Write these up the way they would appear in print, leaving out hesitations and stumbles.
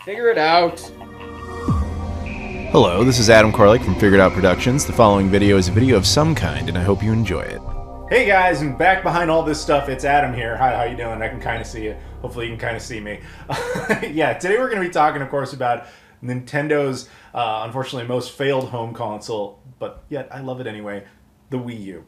Figure it out. Hello, this is Adam Koralik from Figured Out Productions. The following video is a video of some kind, and I hope you enjoy it. Hey guys, and back behind all this stuff, it's Adam here. Hi, how you doing? I can kind of see you. Hopefully you can kind of see me. Yeah, today we're going to be talking, of course, about Nintendo's, unfortunately, most failed home console, but yet I love it anyway, the Wii U.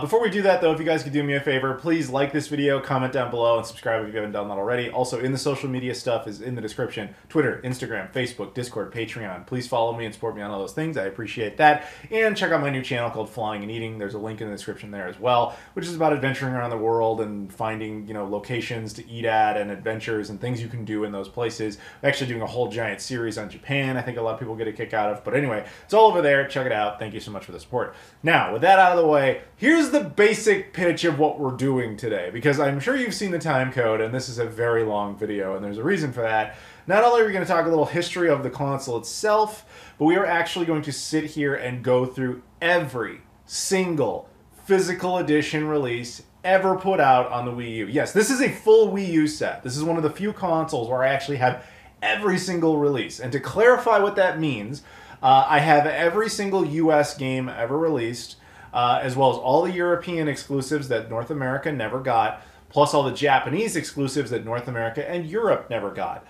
Before we do that, though, if you guys could do me a favor, please like this video, comment down below, and subscribe if you haven't done that already. Also, in the social media stuff is in the description. Twitter, Instagram, Facebook, Discord, Patreon. Please follow me and support me on all those things. I appreciate that. And check out my new channel called Flying and Eating. There's a link in the description there as well, which is about adventuring around the world and finding, locations to eat at and adventures and things you can do in those places. I'm actually doing a whole giant series on Japan. I think a lot of people get a kick out of. But anyway, it's all over there. Check it out. Thank you so much for the support. Now, with that out of the way, here's the basic pitch of what we're doing today, because I'm sure you've seen the time code, and this is a very long video, and there's a reason for that. Not only are we going to talk a little history of the console itself, but we are actually going to sit here and go through every single physical edition release ever put out on the Wii U. Yes, this is a full Wii U set. This is one of the few consoles where I actually have every single release. And to clarify what that means, I have every single US game ever released, as well as all the European exclusives that North America never got, plus all the Japanese exclusives that North America and Europe never got.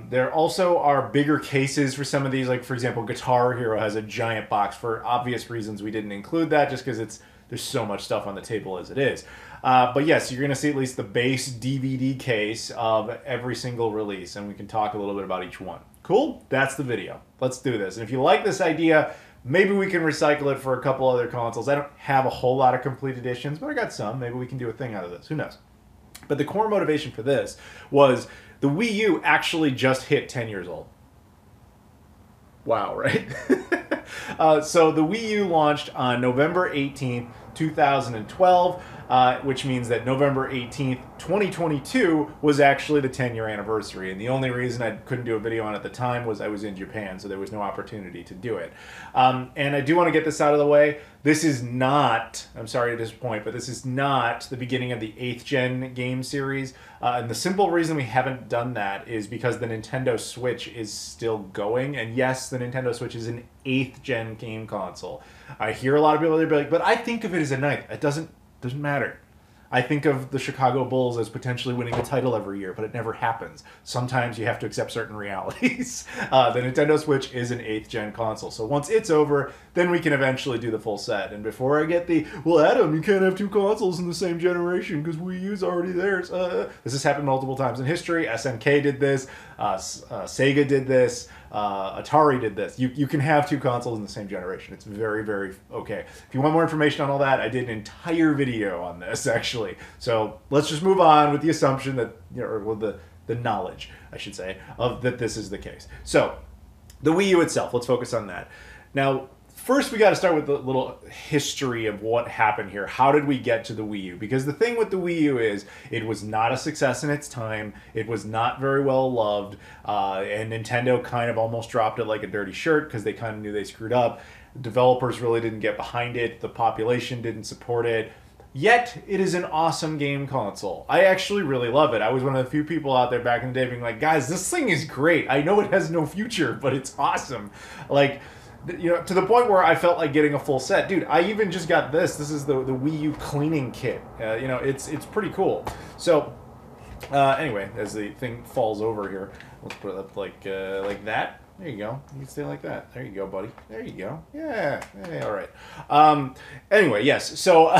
There also are bigger cases for some of these, like for example, Guitar Hero has a giant box. For obvious reasons we didn't include that, just because there's so much stuff on the table as it is. But yes, you're going to see at least the base DVD case of every single release, and we can talk a little bit about each one. Cool? That's the video. Let's do this. And if you like this idea, maybe we can recycle it for a couple other consoles. I don't have a whole lot of complete editions, but I got some. Maybe we can do a thing out of this. Who knows? But the core motivation for this was the Wii U actually just hit 10 years old. Wow, right? So the Wii U launched on November 18th, 2012, which means that November 18th, 2022 was actually the 10-year anniversary. And the only reason I couldn't do a video on it at the time was I was in Japan, so there was no opportunity to do it. And I do want to get this out of the way. This is not, I'm sorry to disappoint, but this is not the beginning of the 8th gen game series. And the simple reason we haven't done that is because the Nintendo Switch is still going. And yes, the Nintendo Switch is an 8th gen game console. I hear a lot of people that be like, but I think of it as a 9th. It doesn't matter. I think of the Chicago Bulls as potentially winning a title every year, but it never happens. Sometimes you have to accept certain realities. The Nintendo Switch is an 8th gen console, so once it's over, then we can eventually do the full set. And before I get the, well, Adam, you can't have two consoles in the same generation because Wii U's already there. This has happened multiple times in history. SNK did this. Sega did this. Atari did this. You can have two consoles in the same generation. It's very, very okay. If you want more information on all that, I did an entire video on this, actually. So let's just move on with the assumption that, or with the knowledge, I should say, of that this is the case. So the Wii U itself, let's focus on that. Now, first we got to start with the little history of what happened here. How did we get to the Wii U? Because the thing with the Wii U is it was not a success in its time. It was not very well loved. And Nintendo kind of almost dropped it like a dirty shirt because they kind of knew they screwed up. The developers really didn't get behind it. The population didn't support it. Yet, it is an awesome game console. I actually really love it. I was one of the few people out there back in the day being like, guys, this thing is great. I know it has no future, but it's awesome. Like, to the point where I felt like getting a full set. Dude, I even just got this. This is the Wii U cleaning kit. It's pretty cool. So, anyway, as the thing falls over here, let's put it up like that. There you go. You can stay like that. There you go, buddy. There you go. Yeah. Hey, all right. Anyway, yes. So,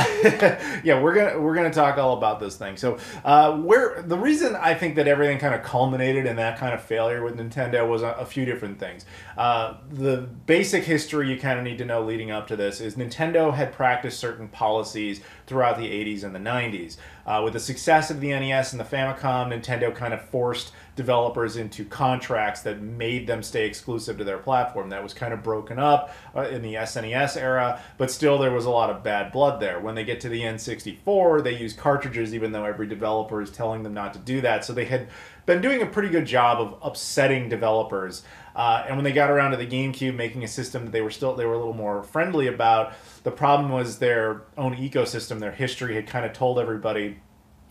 yeah, we're gonna talk all about this thing. So, the reason I think that everything kind of culminated in that kind of failure with Nintendo was a few different things. The basic history you kind of need to know leading up to this is Nintendo had practiced certain policies throughout the 80s and the 90s. With the success of the NES and the Famicom, Nintendo kind of forced developers into contracts that made them stay exclusive to their platform. That was kind of broken up in the SNES era, but still there was a lot of bad blood there. When they get to the N64, they use cartridges even though every developer is telling them not to do that. So they had been doing a pretty good job of upsetting developers. And when they got around to the GameCube, making a system that they were a little more friendly about, the problem was their own ecosystem, their history had kind of told everybody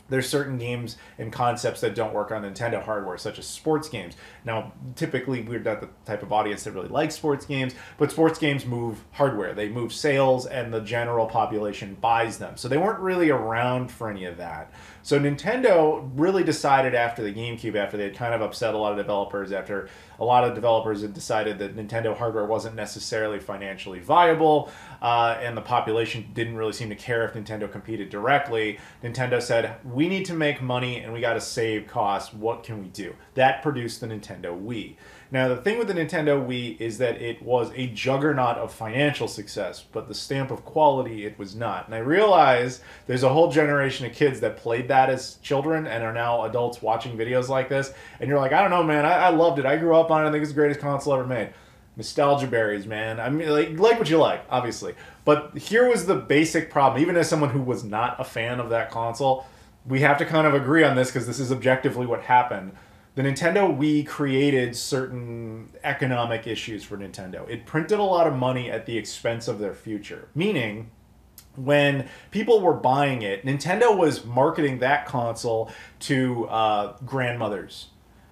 there's certain games and concepts that don't work on Nintendo hardware, such as sports games. Now, typically, we're not the type of audience that really likes sports games, but sports games move hardware. They move sales, and the general population buys them. So they weren't really around for any of that. So Nintendo really decided after the GameCube, after they had kind of upset a lot of developers, after a lot of developers had decided that Nintendo hardware wasn't necessarily financially viable, and the population didn't really seem to care if Nintendo competed directly, Nintendo said, we need to make money and we got to save costs. What can we do? That produced the Nintendo Wii. Now, the thing with the Nintendo Wii is that it was a juggernaut of financial success, but the stamp of quality, it was not. And I realize there's a whole generation of kids that played that as children and are now adults watching videos like this. And you're like, I don't know, man, I loved it. I grew up on it. I think it's the greatest console ever made. Nostalgia berries, man. I mean, like what you like, obviously. But here was the basic problem. Even as someone who was not a fan of that console, we have to kind of agree on this because this is objectively what happened. The Nintendo Wii created certain economic issues for Nintendo. It printed a lot of money at the expense of their future. Meaning, when people were buying it, Nintendo was marketing that console to grandmothers,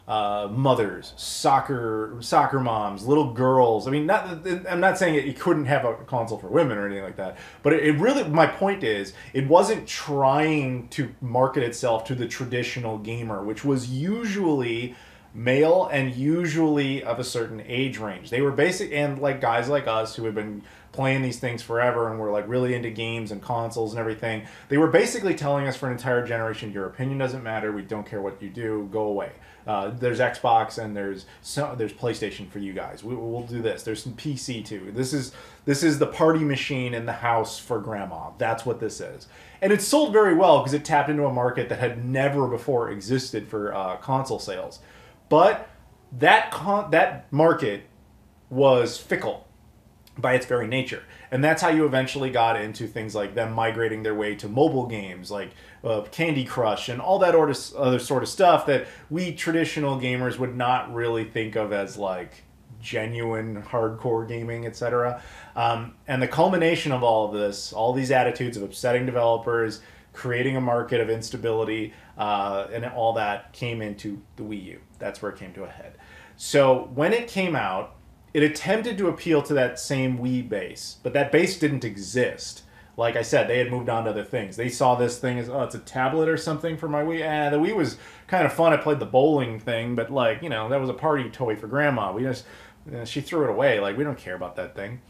mothers, soccer moms, little girls. I mean, I'm not saying it couldn't have a console for women or anything like that, but it really, my point is, it wasn't trying to market itself to the traditional gamer, which was usually male and usually of a certain age range. They were basic, and like guys like us who have been playing these things forever and were like really into games and consoles and everything, they were basically telling us for an entire generation, your opinion doesn't matter, we don't care what you do, go away. There's Xbox and there's PlayStation for you guys. We'll do this. There's some PC too. This is the party machine in the house for grandma. That's what this is. And it sold very well because it tapped into a market that had never before existed for console sales. But that market was fickle by its very nature. And that's how you eventually got into things like them migrating their way to mobile games like Candy Crush and all that other sort of stuff that we traditional gamers would not really think of as like genuine hardcore gaming, etc. And the culmination of all of this, all these attitudes of upsetting developers, creating a market of instability, and all that came into the Wii U. That's where it came to a head. So when it came out, it attempted to appeal to that same Wii base, but that base didn't exist. Like I said, they had moved on to other things. They saw this thing as, oh, it's a tablet or something for my Wii. The Wii was kind of fun. I played the bowling thing, but like, you know, that was a party toy for grandma. She threw it away. Like, we don't care about that thing.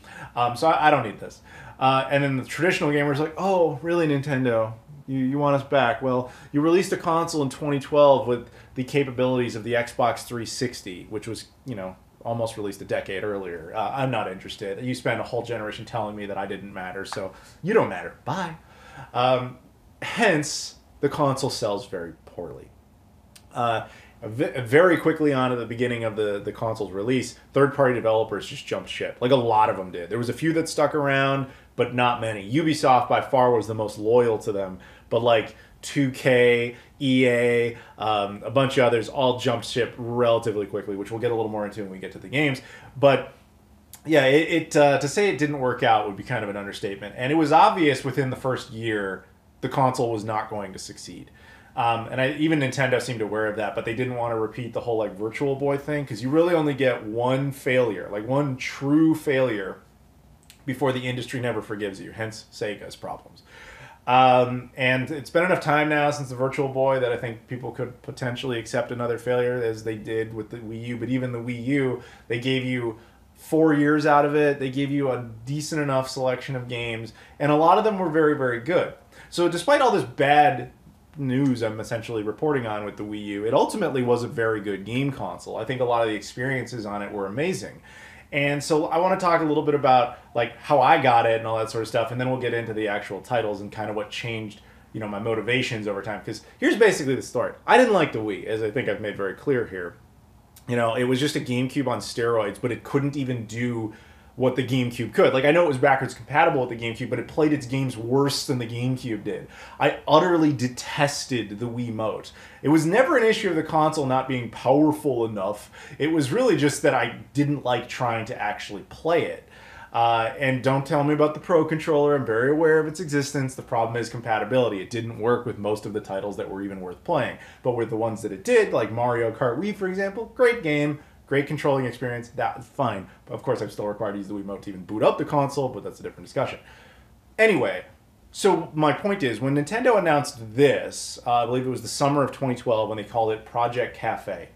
So I don't need this. And then the traditional gamers like, oh, really, Nintendo? You want us back? Well, you released a console in 2012 with the capabilities of the Xbox 360, which was, you know, almost released a decade earlier. I'm not interested. You spent a whole generation telling me that I didn't matter, so you don't matter. Bye. Hence, the console sells very poorly. Very quickly on at the beginning of the console's release, third-party developers just jumped ship. Like a lot of them did. There was a few that stuck around, but not many. Ubisoft by far was the most loyal to them, but like 2K, EA, a bunch of others all jumped ship relatively quickly, which we'll get a little more into when we get to the games. But yeah, to say it didn't work out would be kind of an understatement. And it was obvious within the first year the console was not going to succeed. And even Nintendo seemed aware of that, but they didn't want to repeat the whole like Virtual Boy thing, because you really only get one failure, like one true failure, before the industry never forgives you. Hence Sega's problems. And it's been enough time now since the Virtual Boy that I think people could potentially accept another failure, as they did with the Wii U. But even the Wii U, they gave you 4 years out of it. They gave you a decent enough selection of games, and a lot of them were very, very good. So despite all this bad news I'm essentially reporting on with the Wii U, it ultimately was a very good game console. I think a lot of the experiences on it were amazing. And so I want to talk a little bit about like how I got it and all that sort of stuff, and then we'll get into the actual titles and kind of what changed, you know, my motivations over time. Because here's basically the story. I didn't like the Wii, as I think I've made very clear here. You know, it was just a GameCube on steroids, but it couldn't even do what the GameCube could. Like, I know it was backwards compatible with the GameCube, but it played its games worse than the GameCube did. I utterly detested the Wiimote. It was never an issue of the console not being powerful enough. It was really just that I didn't like trying to actually play it. And don't tell me about the Pro Controller. I'm very aware of its existence. The problem is compatibility. It didn't work with most of the titles that were even worth playing. But with the ones that it did, like Mario Kart Wii, for example, great game, great controlling experience, that's fine. But of course, I'm still required to use the Wiimote to even boot up the console, but that's a different discussion. Anyway, so my point is, when Nintendo announced this, I believe it was the summer of 2012 when they called it Project Cafe,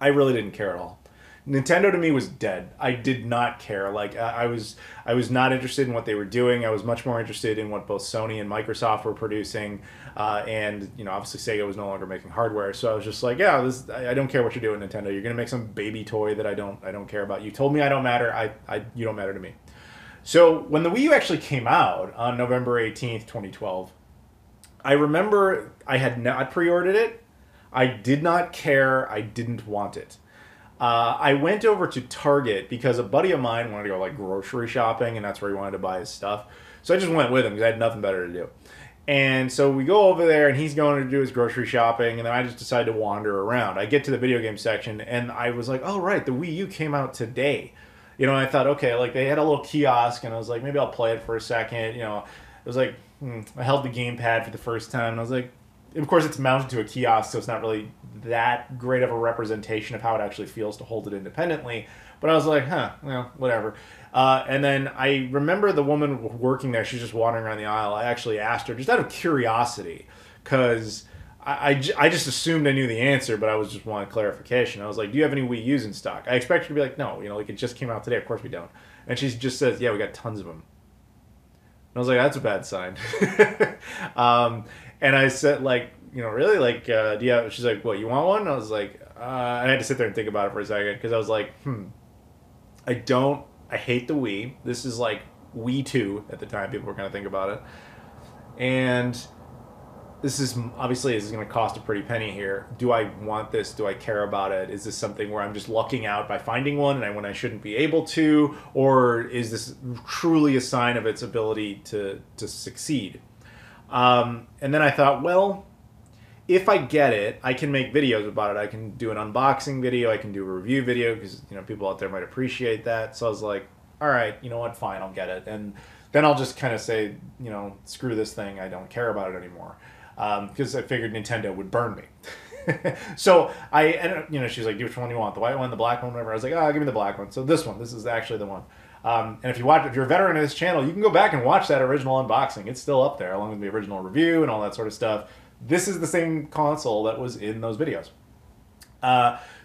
I really didn't care at all. Nintendo to me was dead. I did not care. Like I was not interested in what they were doing. I was much more interested in what both Sony and Microsoft were producing, and obviously Sega was no longer making hardware. So I was just like, yeah, I don't care what you're doing, Nintendo. You're gonna make some baby toy that I don't care about. You told me I don't matter. You don't matter to me. So when the Wii U actually came out on November 18th, 2012, I remember I had not pre-ordered it. I did not care. I didn't want it. I went over to Target because a buddy of mine wanted to go like grocery shopping, and that's where he wanted to buy his stuff. So I just went with him because I had nothing better to do. And so we go over there, and he's going to do his grocery shopping, and then I just decided to wander around. I get to the video game section, and I was like, oh, right, the Wii U came out today. And I thought, okay, like they had a little kiosk, and I was like, maybe I'll play it for a second. It was like, I held the gamepad for the first time, and I was like, of course, it's mounted to a kiosk, so it's not really that great of a representation of how it actually feels to hold it independently. But I was like, well, whatever. And then I remember the woman working there, she's just wandering around the aisle. I actually asked her, just out of curiosity, because I just assumed I knew the answer, but I was just wanting clarification. I was like, do you have any Wii U's in stock? I expected her to be like, no, like it just came out today. Of course we don't. And she just says, yeah, we got tons of them. And I was like, that's a bad sign. And I said, like, really? Like, do you have... She's like, what, you want one? And I was like, I had to sit there and think about it for a second, because I was like, I hate the Wii. This is like Wii 2 at the time. People were kind of thinking about it. And this is going to cost a pretty penny here. Do I want this? Do I care about it? Is this something where I'm just lucking out by finding one when I shouldn't be able to? Or is this truly a sign of its ability to succeed? And then I thought, well, if I get it, I can make videos about it. I can do an unboxing video. I can do a review video because people out there might appreciate that. So I was like, all right, you know what? Fine, I'll get it. And then I'll just kind of say, screw this thing. I don't care about it anymore. Because I figured Nintendo would burn me. So I ended up, she's like, which one do you want? The white one, the black one, whatever. I was like, give me the black one. So this is actually the one. And if you're a veteran of this channel, you can go back and watch that original unboxing. It's still up there, along with the original review and all that sort of stuff. This is the same console that was in those videos.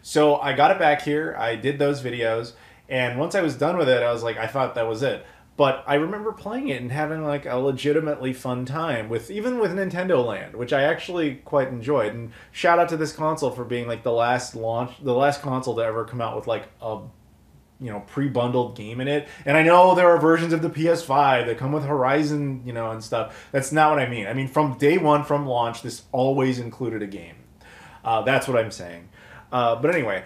So I got it back here. I did those videos. And once I was done with it, I was like, I thought that was it. But I remember playing it and having like a legitimately fun time even with Nintendo Land, which I actually quite enjoyed. And shout out to this console for being like the last console to ever come out with like a pre-bundled game in it. And I know there are versions of the PS5 that come with Horizon, and stuff. That's not what I mean. I mean, from day one, from launch, this always included a game. That's what I'm saying. But anyway,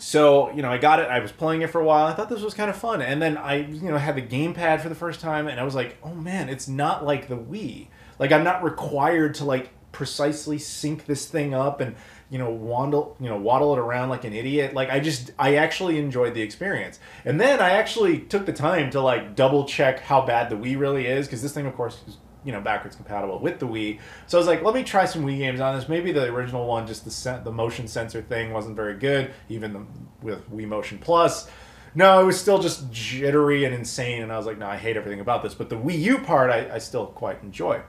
so, I got it. I was playing it for a while. I thought this was kind of fun. And then I, had the gamepad for the first time, and I was like, oh man, it's not like the Wii. Like, I'm not required to, like, precisely sync this thing up and, waddle it around like an idiot. Like, I actually enjoyed the experience. And then I actually took the time to, like, double check how bad the Wii really is, because this thing, of course, is backwards compatible with the Wii. So I was like, let me try some Wii games on this. Maybe the original one, just the motion sensor thing wasn't very good, even with Wii Motion Plus. No, it was still just jittery and insane, and I was like, no, I hate everything about this. But the Wii U part, I still quite enjoy.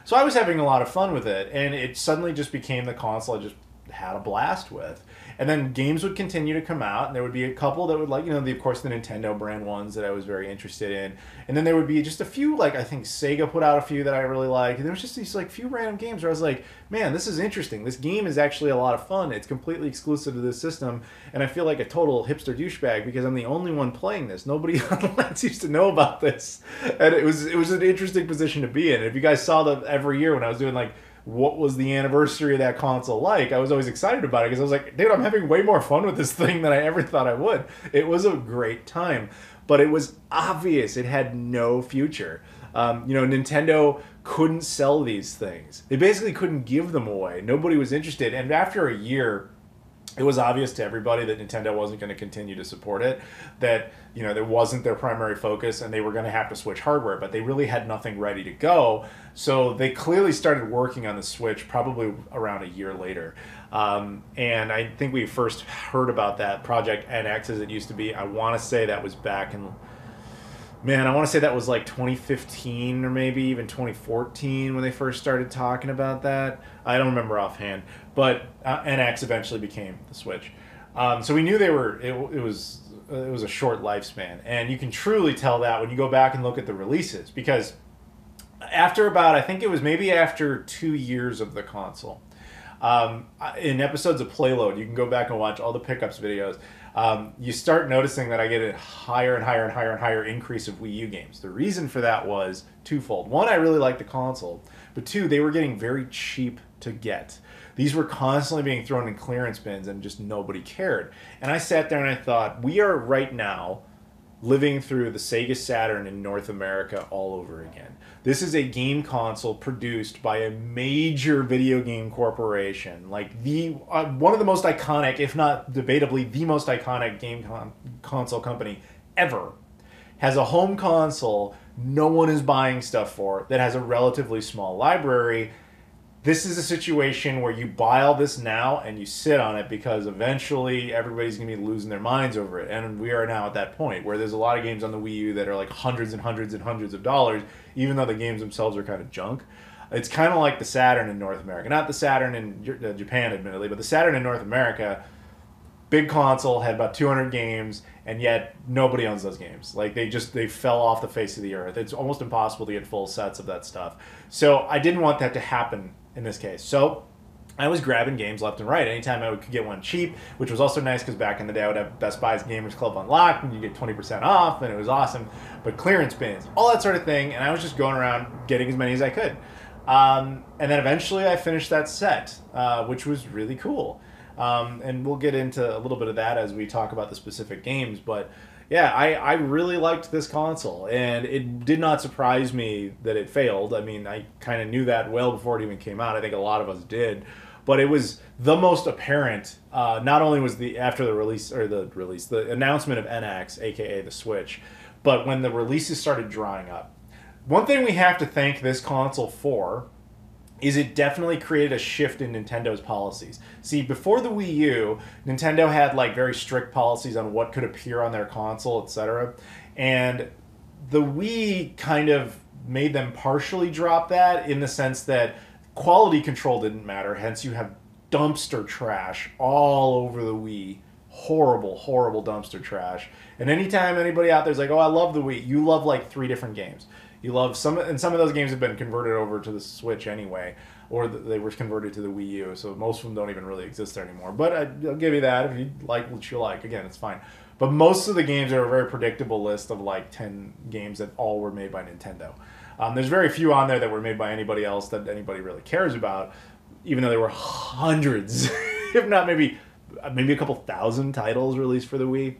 So I was having a lot of fun with it, and it suddenly just became the console I just had a blast with. And then games would continue to come out, and there would be a couple that would, like, of course, the Nintendo brand ones that I was very interested in. And then there would be just a few, like, I think Sega put out a few that I really liked. And there was just these, like, few random games where I was like, man, this is interesting. This game is actually a lot of fun. It's completely exclusive to this system. And I feel like a total hipster douchebag because I'm the only one playing this. Nobody online seems to know about this. And it was an interesting position to be in. And if you guys saw that every year when I was doing, like, what was the anniversary of that console like, I was always excited about it because I was like, dude, I'm having way more fun with this thing than I ever thought I would. It was a great time, but it was obvious it had no future. Nintendo couldn't sell these things. They basically couldn't give them away. Nobody was interested. And after a year, it was obvious to everybody that Nintendo wasn't going to continue to support it, that, you know, there wasn't their primary focus and they were going to have to switch hardware, but they really had nothing ready to go. So they clearly started working on the Switch probably around a year later. And I think we first heard about that Project NX, as it used to be. I want to say that was back in, man, I want to say that was like 2015 or maybe even 2014 when they first started talking about that. I don't remember offhand, but NX eventually became the Switch. So we knew they were. It was a short lifespan, and you can truly tell that when you go back and look at the releases, because after about, I think it was maybe after 2 years of the console. In episodes of Playload, you can go back and watch all the pickups videos. You start noticing that I get a higher and higher and higher and higher increase of Wii U games. The reason for that was twofold. One, I really liked the console, but two, they were getting very cheap to get. These were constantly being thrown in clearance bins and just nobody cared. And I sat there and I thought, we are right now living through the Sega Saturn in North America all over again. This is a game console produced by a major video game corporation, like the one of the most iconic, if not debatably the most iconic console company ever. Has a home console no one is buying stuff for, that has a relatively small library. This is a situation where you buy all this now and you sit on it because eventually everybody's going to be losing their minds over it. And we are now at that point where there's a lot of games on the Wii U that are like hundreds and hundreds and hundreds of dollars, even though the games themselves are kind of junk. It's kind of like the Saturn in North America. Not the Saturn in Japan, admittedly, but the Saturn in North America, big console, had about 200 games, and yet nobody owns those games. Like, they fell off the face of the earth. It's almost impossible to get full sets of that stuff. So I didn't want that to happen in this case. So I was grabbing games left and right anytime I could get one cheap, which was also nice because back in the day I would have Best Buy's Gamers Club unlocked and you get 20% off, and it was awesome. But clearance bins, all that sort of thing, and I was just going around getting as many as I could. And then eventually I finished that set, which was really cool. And we'll get into a little bit of that as we talk about the specific games, but yeah, I really liked this console, and it did not surprise me that it failed. I mean, I kind of knew that well before it even came out. I think a lot of us did, but it was the most apparent. Not only was the announcement of NX, aka the Switch, but when the releases started drying up. One thing we have to thank this console for is it definitely created a shift in Nintendo's policies. See, before the Wii U, Nintendo had like very strict policies on what could appear on their console, etc. And the Wii kind of made them partially drop that, in the sense that quality control didn't matter, hence you have dumpster trash all over the Wii. Horrible, horrible dumpster trash. And anytime anybody out there's like, oh, I love the Wii, you love like 3 different games. You love some of those games have been converted over to the Switch anyway, or they were converted to the Wii U, so most of them don't even really exist there anymore. But I'll give you that. If you like what you like, again, it's fine. But most of the games are a very predictable list of like 10 games that all were made by Nintendo. There's very few on there that were made by anybody else that anybody really cares about, even though there were hundreds, if not maybe a couple thousand titles released for the Wii.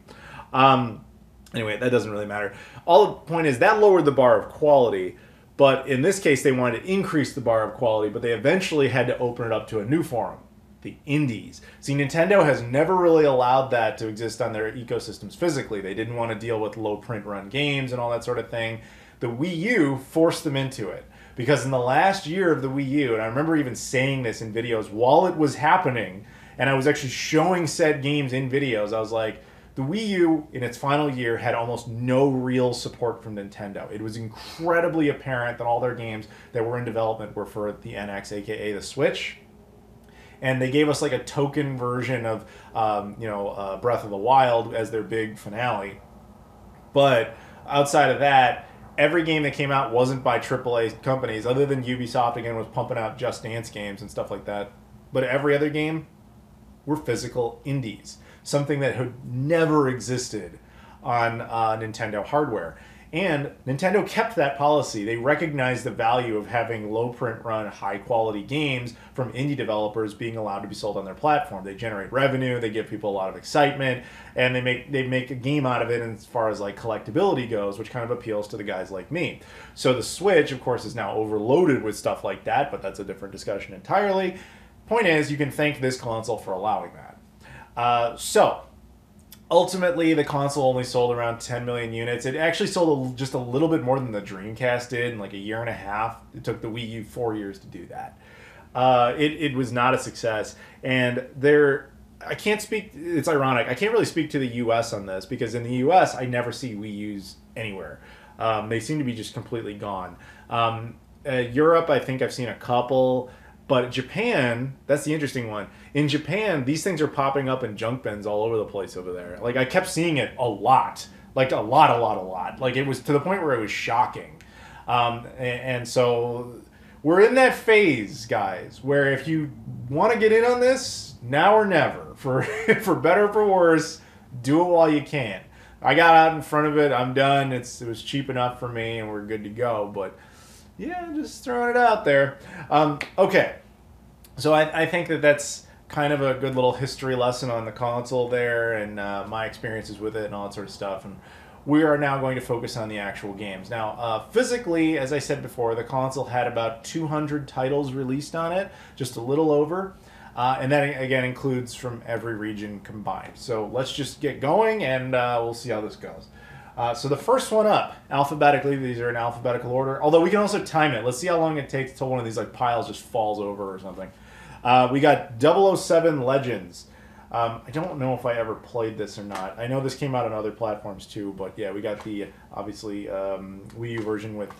Anyway, that doesn't really matter. All the point is that lowered the bar of quality, but in this case they wanted to increase the bar of quality, but they eventually had to open it up to a new forum, the indies. See, Nintendo has never really allowed that to exist on their ecosystems physically. They didn't want to deal with low print run games and all that sort of thing. The Wii U forced them into it, because in the last year of the Wii U, and I remember even saying this in videos while it was happening, and I was actually showing said games in videos, I was like, the Wii U, in its final year, had almost no real support from Nintendo. It was incredibly apparent that all their games that were in development were for the NX, aka the Switch. And they gave us like a token version of, Breath of the Wild as their big finale. But outside of that, every game that came out wasn't by AAA companies, other than Ubisoft, again, was pumping out Just Dance games and stuff like that. But every other game were physical indies. Something that had never existed on Nintendo hardware. And Nintendo kept that policy. They recognized the value of having low print run, high quality games from indie developers being allowed to be sold on their platform. They generate revenue, they give people a lot of excitement, and they make a game out of it as far as like collectability goes, which kind of appeals to the guys like me. So the Switch, of course, is now overloaded with stuff like that, but that's a different discussion entirely. Point is, you can thank this console for allowing that. So ultimately, the console only sold around 10 million units. It actually sold just a little bit more than the Dreamcast did in like a year and a half. It took the Wii U 4 years to do that. It was not a success. And I can't speak, it's ironic, I can't really speak to the US on this because in the US, I never see Wii U's anywhere. They seem to be just completely gone. Europe, I think I've seen a couple. But Japan, that's the interesting one. In Japan, these things are popping up in junk bins all over the place over there. Like, I kept seeing it a lot. Like, a lot. Like, it was to the point where it was shocking. And so, we're in that phase, guys, where if you want to get in on this, now or never. For better or for worse, do it while you can. I got out in front of it. I'm done. It was cheap enough for me, and we're good to go. But yeah, just throwing it out there. Okay. So I think that's kind of a good little history lesson on the console there and my experiences with it and all that sort of stuff. And we are now going to focus on the actual games. Now, physically, as I said before, the console had about 200 titles released on it, just a little over. And that, again, includes from every region combined. So let's just get going, and we'll see how this goes. So the first one up, alphabetically, these are in alphabetical order. Although we can also time it. Let's see how long it takes until one of these like piles just falls over or something. We got 007 Legends. I don't know if I ever played this or not. I know this came out on other platforms too, but yeah, we got the, obviously, Wii U version with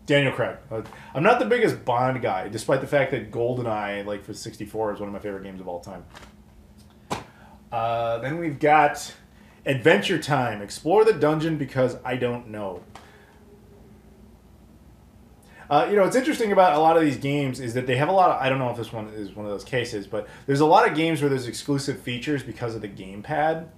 Daniel Craig. I'm not the biggest Bond guy, despite the fact that GoldenEye, like for 64, is one of my favorite games of all time. Then we've got Adventure Time. Explore the dungeon because I don't know. What's interesting about a lot of these games is that they have a lot of, I don't know if this one is one of those cases, but there's a lot of games where there's exclusive features because of the gamepad.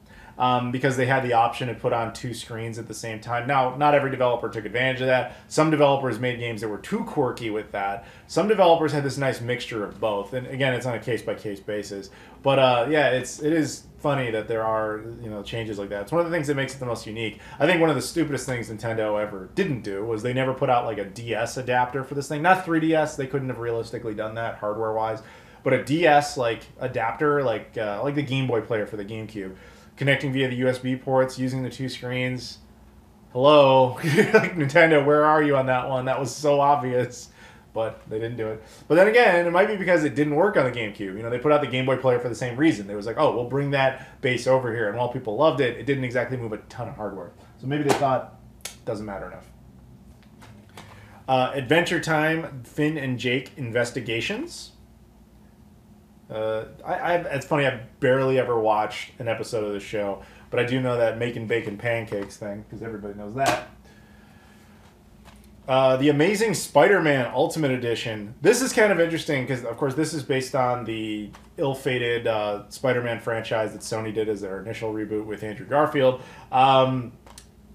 Because they had the option to put on two screens at the same time. Now, not every developer took advantage of that. Some developers made games that were too quirky with that. Some developers had this nice mixture of both. And again, it's on a case-by-case basis. But yeah, it is funny that there are changes like that. It's one of the things that makes it the most unique. I think one of the stupidest things Nintendo ever didn't do was they never put out like a DS adapter for this thing. Not 3DS. They couldn't have realistically done that hardware-wise. But a DS like adapter, like the Game Boy player for the GameCube. Connecting via the USB ports, using the two screens. Hello? Like, Nintendo, where are you on that one? That was so obvious. But they didn't do it. But then again, it might be because it didn't work on the GameCube. They put out the Game Boy player for the same reason. They was like, oh, we'll bring that base over here. And while people loved it, it didn't exactly move a ton of hardware. So maybe they thought, doesn't matter enough. Adventure Time, Finn and Jake Investigations. It's funny, I've barely ever watched an episode of the show, but I do know that making bacon pancakes thing, because everybody knows that. The Amazing Spider-Man Ultimate Edition. This is kind of interesting, because, of course, this is based on the ill-fated Spider-Man franchise that Sony did as their initial reboot with Andrew Garfield.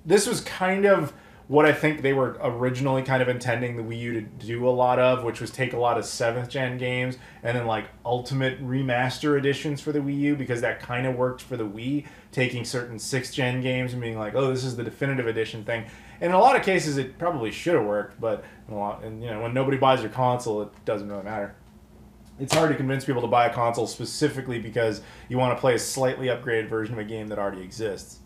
This was kind of what I think they were originally kind of intending the Wii U to do a lot of, which was take a lot of 7th gen games and then like ultimate remaster editions for the Wii U, because that kind of worked for the Wii, taking certain 6th gen games and being like, oh, this is the definitive edition thing. And in a lot of cases, it probably should have worked, but when nobody buys your console, it doesn't really matter. It's hard to convince people to buy a console specifically because you want to play a slightly upgraded version of a game that already exists.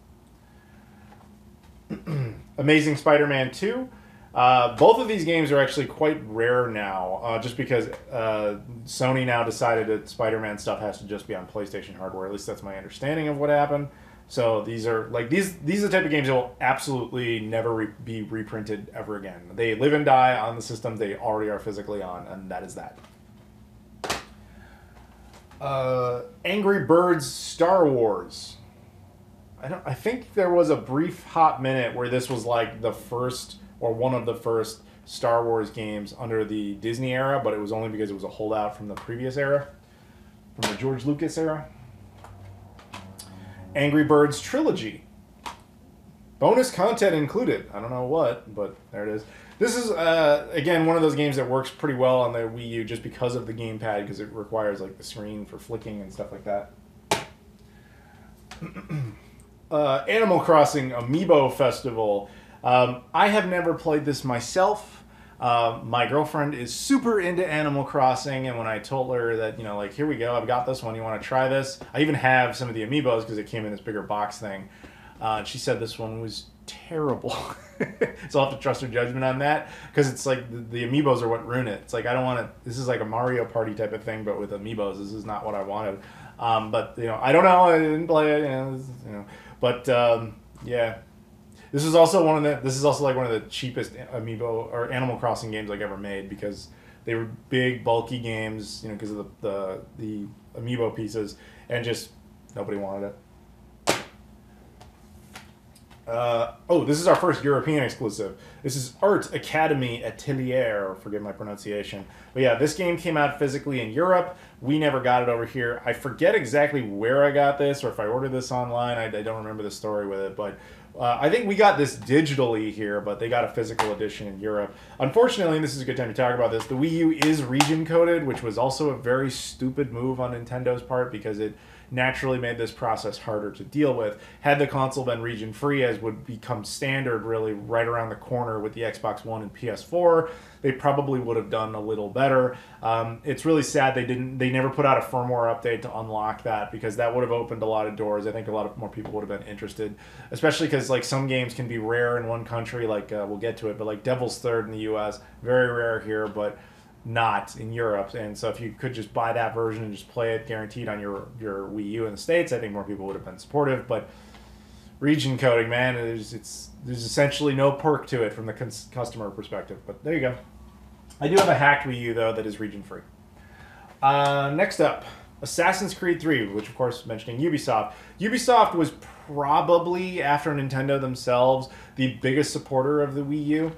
Amazing Spider-Man 2. Both of these games are actually quite rare now, just because Sony now decided that Spider-Man stuff has to just be on PlayStation hardware. At least that's my understanding of what happened. So these are like these are the type of games that will absolutely never be reprinted ever again. They live and die on the system they already are physically on, and that is that. Angry Birds Star Wars. I think there was a brief hot minute where this was like the first or one of the first Star Wars games under the Disney era, but it was only because it was a holdout from the previous era, from the George Lucas era. Angry Birds Trilogy. Bonus content included. I don't know what, but there it is. This is, again, one of those games that works pretty well on the Wii U just because of the gamepad, because it requires like the screen for flicking and stuff like that. Animal Crossing Amiibo Festival. I have never played this myself. My girlfriend is super into Animal Crossing, and when I told her that, like, here we go, I've got this one, you want to try this? I even have some of the amiibos because it came in this bigger box thing. She said this one was terrible. So I'll have to trust her judgment on that, because it's like the amiibos are what ruin it. It's like, I don't want to, this is like a Mario Party type of thing, but with amiibos. This is not what I wanted. But, I don't know, I didn't play it, But, yeah. This is also like one of the cheapest amiibo or Animal Crossing games like ever made, because they were big, bulky games, because of the amiibo pieces, and just nobody wanted it. This is our first European exclusive. This is Art Academy Atelier, forgive my pronunciation. But yeah, this game came out physically in Europe. We never got it over here. I forget exactly where I got this, or if I ordered this online. I don't remember the story with it, but I think we got this digitally here, but they got a physical edition in Europe. Unfortunately, and this is a good time to talk about this, the Wii U is region coded, which was also a very stupid move on Nintendo's part, because it naturally made this process harder to deal with. Had the console been region free, as would become standard really right around the corner with the Xbox One and PS4, they probably would have done a little better. It's really sad they never put out a firmware update to unlock that, because that would have opened a lot of doors. I think a lot of more people would have been interested, especially because like some games can be rare in one country, like we'll get to it, but like Devil's Third in the US, very rare here, but not in Europe. And so if you could just buy that version and just play it guaranteed on your Wii U in the States, I think more people would have been supportive. But region coding, man, there's essentially no perk to it from the customer perspective. But there you go. I do have a hacked Wii U, though, that is region free. Next up, Assassin's Creed 3, which, of course, mentioning Ubisoft. Ubisoft was probably, after Nintendo themselves, the biggest supporter of the Wii U.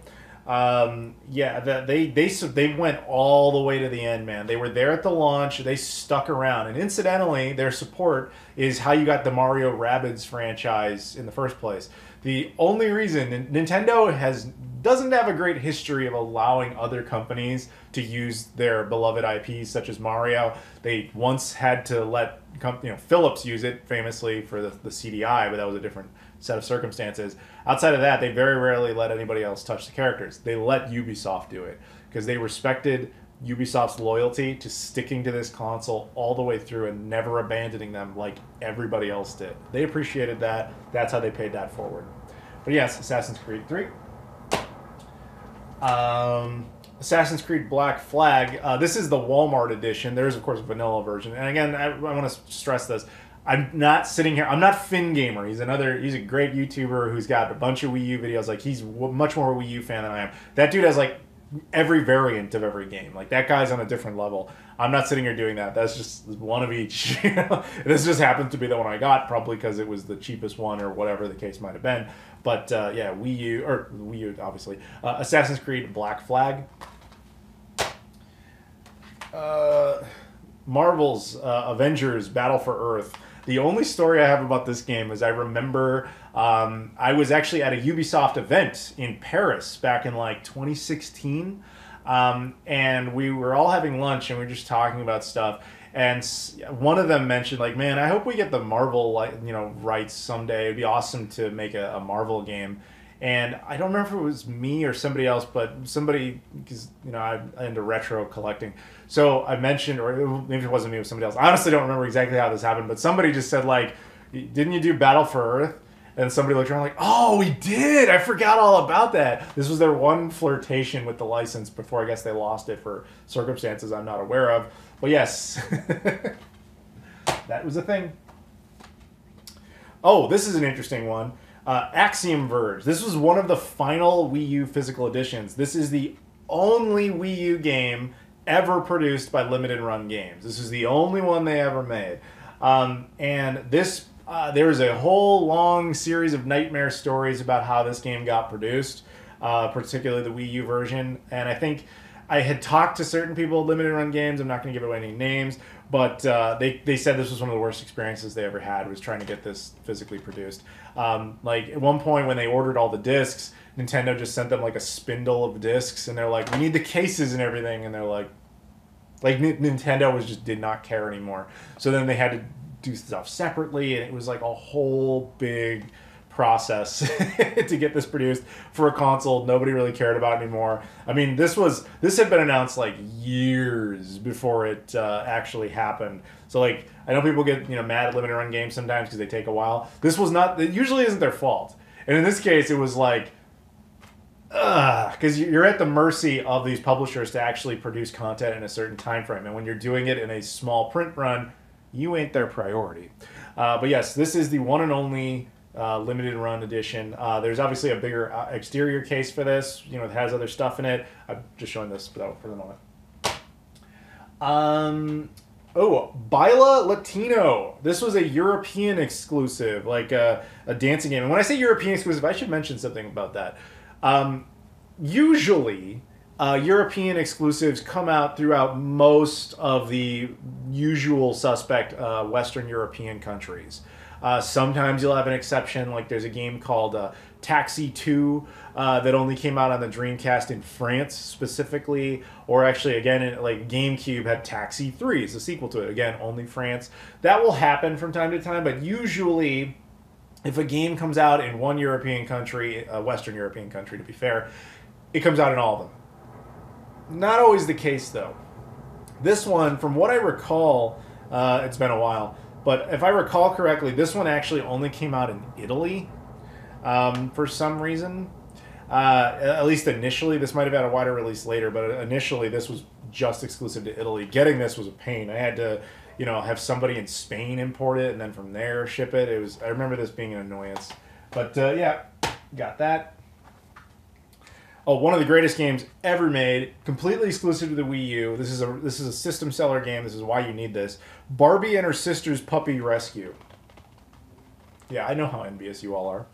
They went all the way to the end, man. They were there at the launch. They stuck around. And incidentally, their support is how you got the Mario Rabbids franchise in the first place. The only reason Nintendo doesn't have a great history of allowing other companies to use their beloved IPs, such as Mario. They once had to let Philips use it famously for the CDI, but that was a different set of circumstances. Outside of that, they very rarely let anybody else touch the characters. They let Ubisoft do it because they respected Ubisoft's loyalty to sticking to this console all the way through and never abandoning them like everybody else did. They appreciated that. That's how they paid that forward. But yes, Assassin's Creed 3. Assassin's Creed Black Flag. This is the Walmart edition. There's, of course, a vanilla version. And again, I want to stress this. I'm not sitting here. I'm not FinGamer. He's a great YouTuber who's got a bunch of Wii U videos. Like, he's much more a Wii U fan than I am. That dude has, like, every variant of every game. Like, that guy's on a different level. I'm not sitting here doing that. That's just one of each. This just happens to be the one I got, probably because it was the cheapest one or whatever the case might have been. But, yeah, Wii U, obviously. Assassin's Creed Black Flag. Marvel's Avengers Battle for Earth. The only story I have about this game is I remember I was actually at a Ubisoft event in Paris back in like 2016, and we were all having lunch and we were just talking about stuff. And one of them mentioned, like, man, I hope we get the Marvel rights someday. It'd be awesome to make a Marvel game. And I don't remember if it was me or somebody else, but somebody, because, I'm into retro collecting. So I mentioned, or maybe it wasn't me, it was somebody else. I honestly don't remember exactly how this happened, but somebody just said, like, didn't you do Battle for Earth? And somebody looked around like, oh, we did! I forgot all about that. This was their one flirtation with the license before I guess they lost it for circumstances I'm not aware of. But yes, that was a thing. Oh, this is an interesting one. Axiom Verge. This was one of the final Wii U physical editions. This is the only Wii U game ever produced by Limited Run Games. This is the only one they ever made. And this, there's a whole long series of nightmare stories about how this game got produced, particularly the Wii U version. And I think I had talked to certain people at Limited Run Games. I'm not going to give away any names, but they said this was one of the worst experiences they ever had, was trying to get this physically produced. Like, at one point when they ordered all the discs, Nintendo just sent them like a spindle of discs, and they're like, we need the cases and everything, and they're like Nintendo just did not care anymore. So then they had to do stuff separately, and it was like a whole big process to get this produced for a console nobody really cared about anymore. I mean, this had been announced like years before it actually happened. So like, I know people get mad at limited run games sometimes because they take a while. This was not. It usually isn't their fault, and in this case, it was like, because you're at the mercy of these publishers to actually produce content in a certain time frame, and when you're doing it in a small print run, you ain't their priority. But yes, this is the one and only limited run edition. There's obviously a bigger exterior case for this. It has other stuff in it. I'm just showing this for the moment. Baila Latino. This was a European exclusive, like a dancing game. And when I say European exclusive, I should mention something about that. Usually, European exclusives come out throughout most of the usual suspect Western European countries. Sometimes you'll have an exception, like there's a game called Taxi 2 that only came out on the Dreamcast in France specifically, or actually again, like GameCube had Taxi 3, it's a sequel to it, again, only France. That will happen from time to time, but usually if a game comes out in one European country, a Western European country to be fair, it comes out in all of them. Not always the case though. This one, from what I recall, it's been a while, but if I recall correctly, this one actually only came out in Italy for some reason. At least initially. This might have had a wider release later, but initially this was just exclusive to Italy. Getting this was a pain. I had to, have somebody in Spain import it and then from there ship it. I remember this being an annoyance. But yeah, got that. Oh, one of the greatest games ever made, completely exclusive to the Wii U. This is a system seller game. This is why you need this. Barbie and Her Sister's Puppy Rescue. Yeah, I know how envious you all are.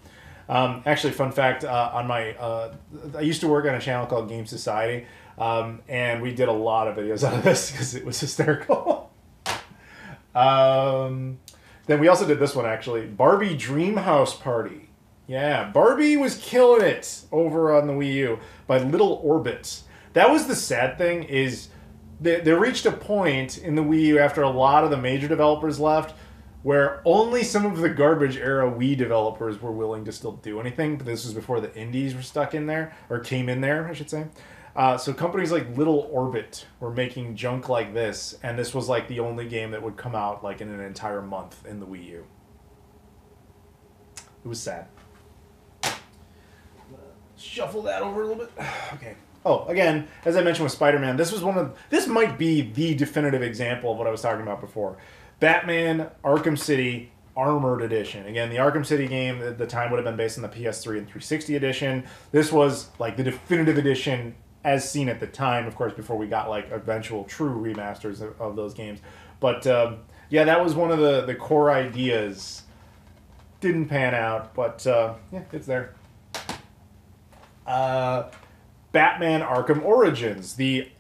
Actually, fun fact, I used to work on a channel called Game Society, and we did a lot of videos out of this because it was hysterical. Then we also did this one, actually. Barbie Dreamhouse Party. Yeah, Barbie was killing it over on the Wii U by Little Orbits. That was the sad thing, is they reached a point in the Wii U after a lot of the major developers left where only some of the garbage era Wii developers were willing to still do anything. But this was before the indies were stuck in there, or came in there, I should say. So companies like Little Orbit were making junk like this, and this was like the only game that would come out like in an entire month in the Wii U. It was sad. Shuffle that over a little bit. Okay. Oh, again, as I mentioned with Spider-Man, this might be the definitive example of what I was talking about before. Batman Arkham City Armored Edition. Again, the Arkham City game at the time would have been based on the PS3 and 360 edition. This was like the definitive edition as seen at the time, of course, before we got like eventual true remasters of those games. But yeah, that was one of the core ideas. Didn't pan out, but yeah, it's there. Batman Arkham Origins, the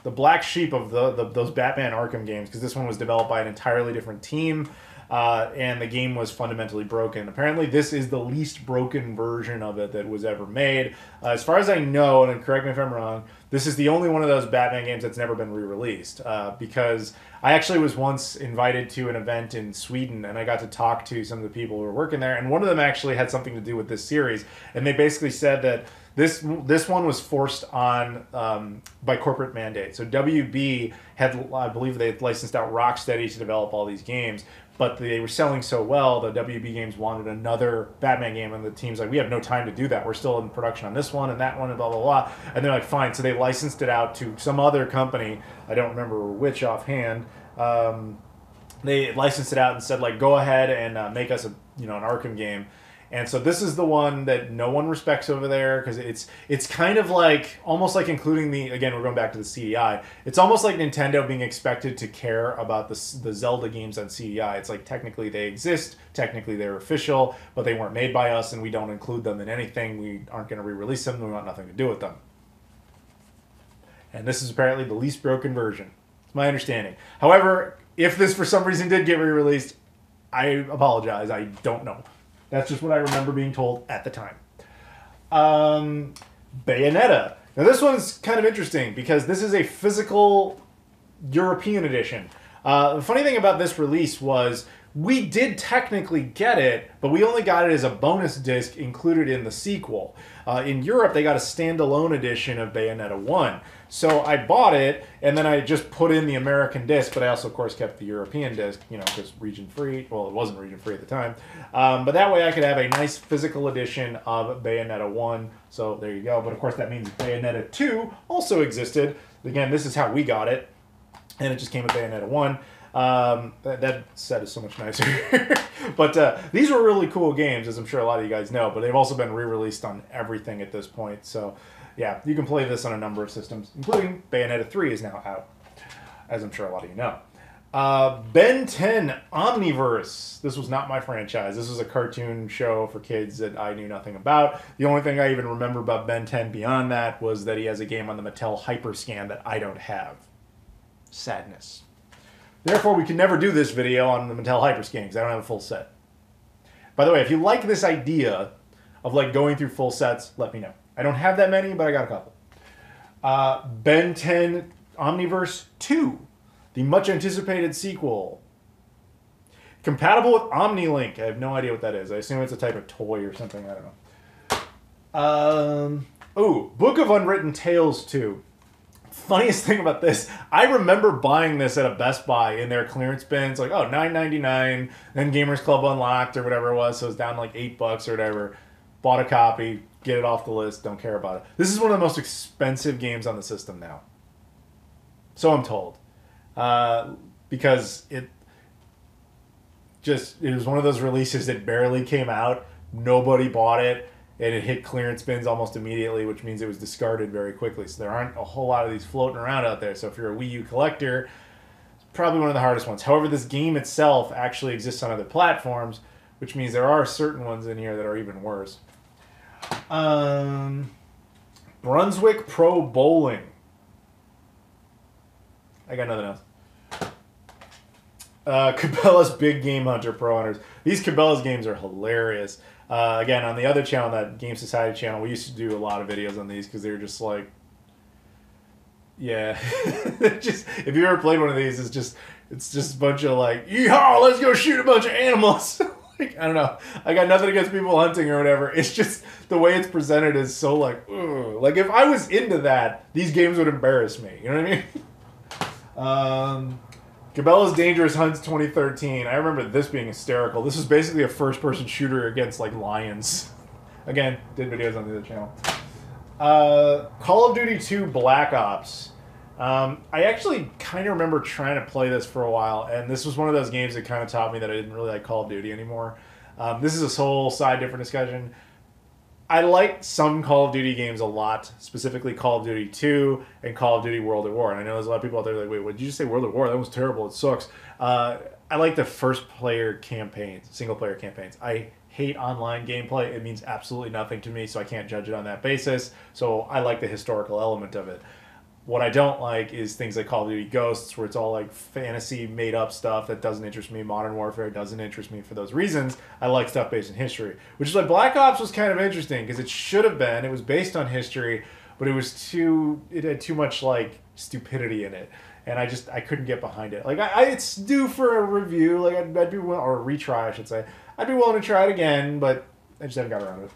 black sheep of those Batman Arkham games, because this one was developed by an entirely different team, and the game was fundamentally broken. Apparently, this is the least broken version of it that was ever made. As far as I know, and correct me if I'm wrong, this is the only one of those Batman games that's never been re-released, because I actually was once invited to an event in Sweden, and I got to talk to some of the people who were working there, and one of them actually had something to do with this series, and they basically said that this one was forced on by corporate mandate. So WB had, I believe they had licensed out Rocksteady to develop all these games, but they were selling so well, the WB games wanted another Batman game, and the team's like, we have no time to do that. We're still in production on this one and that one and blah, blah, blah. And they're like, fine. So they licensed it out to some other company. I don't remember which offhand. They licensed it out and said, like, go ahead and make us an Arkham game. And so this is the one that no one respects over there, because it's kind of like, almost like including again, we're going back to the CDI. It's almost like Nintendo being expected to care about the Zelda games on CDI. It's like, technically they exist, technically they're official, but they weren't made by us, and we don't include them in anything. We aren't going to re-release them. We want nothing to do with them. And this is apparently the least broken version. It's my understanding. However, if this for some reason did get re-released, I apologize. I don't know. That's just what I remember being told at the time. Bayonetta. Now this one's kind of interesting because this is a physical European edition. The funny thing about this release was we did technically get it, but we only got it as a bonus disc included in the sequel. In Europe, they got a standalone edition of Bayonetta 1. So I bought it, and then I just put in the American disc, but I also, of course, kept the European disc, you know, because region-free. Well, it wasn't region-free at the time. But that way I could have a nice physical edition of Bayonetta 1. So there you go. But, of course, that means Bayonetta 2 also existed. Again, this is how we got it, and it just came with Bayonetta 1. That set is so much nicer. But these were really cool games, as I'm sure a lot of you guys know, but they've also been re-released on everything at this point. So, yeah, you can play this on a number of systems, including Bayonetta 3 is now out, as I'm sure a lot of you know. Ben 10 Omniverse. This was not my franchise. This was a cartoon show for kids that I knew nothing about. The only thing I even remember about Ben 10 beyond that was that he has a game on the Mattel Hyperscan that I don't have. Sadness. Therefore, we can never do this video on the Mattel Hyperscan because I don't have a full set. By the way, if you like this idea of like going through full sets, let me know. I don't have that many, but I got a couple. Ben 10 Omniverse 2, the much anticipated sequel. Compatible with OmniLink. I have no idea what that is. I assume it's a type of toy or something. I don't know. Oh, Book of Unwritten Tales 2. Funniest thing about this, I remember buying this at a Best Buy in their clearance bins, like, oh, $9.99, then Gamers Club Unlocked or whatever it was, so it's down like $8 or whatever. Bought a copy, get it off the list, don't care about it. This is one of the most expensive games on the system now. So I'm told. Because it was one of those releases that barely came out, nobody bought it, and it hit clearance bins almost immediately, which means it was discarded very quickly. So there aren't a whole lot of these floating around out there. So if you're a Wii U collector, it's probably one of the hardest ones. However, this game itself actually exists on other platforms, which means there are certain ones in here that are even worse. Brunswick Pro Bowling. I got nothing else. Cabela's Big Game Hunter Pro Hunters. These Cabela's games are hilarious. Again, on the other channel, that Game Society channel, we used to do a lot of videos on these because they were just like, yeah. Just if you ever played one of these, it's just a bunch of like, yeehaw, let's go shoot a bunch of animals. Like, I don't know. I got nothing against people hunting or whatever. It's just the way it's presented is so like, ugh. Like if I was into that, these games would embarrass me. You know what I mean? Cabela's Dangerous Hunts 2013. I remember this being hysterical. This is basically a first-person shooter against, like, lions. Again, did videos on the other channel. Call of Duty 2 Black Ops. I actually kind of remember trying to play this for a while, and this was one of those games that kind of taught me that I didn't really like Call of Duty anymore. This is a whole side different discussion. I like some Call of Duty games a lot, specifically Call of Duty 2 and Call of Duty World at War. And I know there's a lot of people out there like, wait, what did you just say World at War? That was terrible. It sucks. I like the first-player campaigns, single-player campaigns. I hate online gameplay. It means absolutely nothing to me, so I can't judge it on that basis. So I like the historical element of it. What I don't like is things like Call of Duty Ghosts, where it's all like fantasy made-up stuff that doesn't interest me. Modern Warfare doesn't interest me for those reasons. I like stuff based in history, which is why Black Ops was kind of interesting, because it should have been. It was based on history, but it had too much like stupidity in it, and I couldn't get behind it. Like it's due for a review. Like I'd be willing, or a retry, I should say. I'd be willing to try it again, but I just haven't got around to it.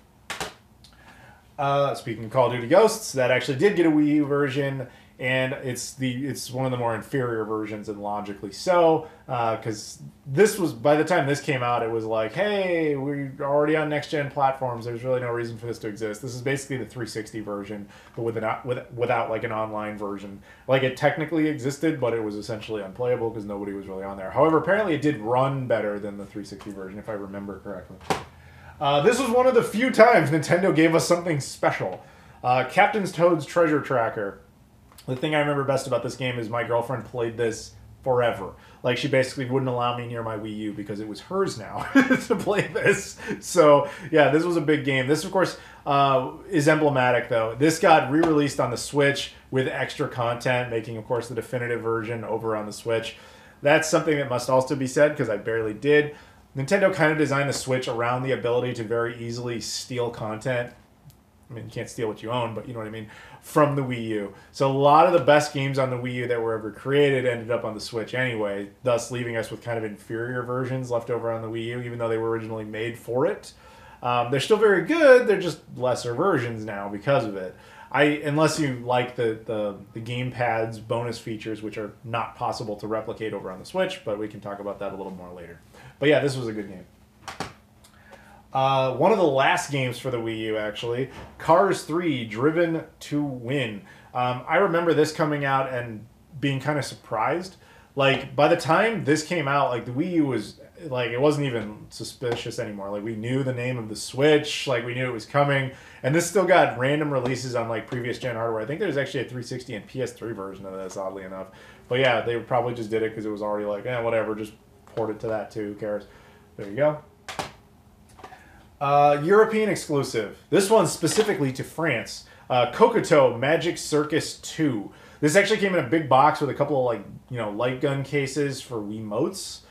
Speaking of Call of Duty Ghosts, that actually did get a Wii U version, and it's one of the more inferior versions, and logically so, because this was, by the time this came out, it was like, hey, we're already on next-gen platforms, there's really no reason for this to exist. This is basically the 360 version, but without like an online version. Like, it technically existed, but it was essentially unplayable because nobody was really on there. However, apparently it did run better than the 360 version, if I remember correctly. This was one of the few times Nintendo gave us something special. Captain Toad's Treasure Tracker. The thing I remember best about this game is my girlfriend played this forever. Like, she basically wouldn't allow me near my Wii U because it was hers now to play this. So, yeah, this was a big game. This, of course, is emblematic, though. This got re-released on the Switch with extra content, making, of course, the definitive version over on the Switch. That's something that must also be said, because I barely did. Nintendo kind of designed the Switch around the ability to very easily steal content. I mean, you can't steal what you own, but you know what I mean, from the Wii U. So a lot of the best games on the Wii U that were ever created ended up on the Switch anyway, thus leaving us with kind of inferior versions left over on the Wii U, even though they were originally made for it. They're still very good. They're just lesser versions now because of it. Unless you like the gamepad's bonus features, which are not possible to replicate over on the Switch, but we can talk about that a little more later. But yeah, this was a good game. One of the last games for the Wii U, actually, Cars 3: Driven to Win. I remember this coming out and being kind of surprised. Like, by the time this came out, like, the Wii U was, like, it wasn't even suspicious anymore. Like, we knew the name of the Switch, like, we knew it was coming, and this still got random releases on, like, previous gen hardware. I think there's actually a 360 and PS3 version of this, oddly enough. But yeah, they probably just did it because it was already like, whatever, just port it to that too, who cares? There you go. European exclusive. This one's specifically to France. Kokoto Magic Circus 2. This actually came in a big box with a couple of, like, you know, light gun cases for Wiimotes.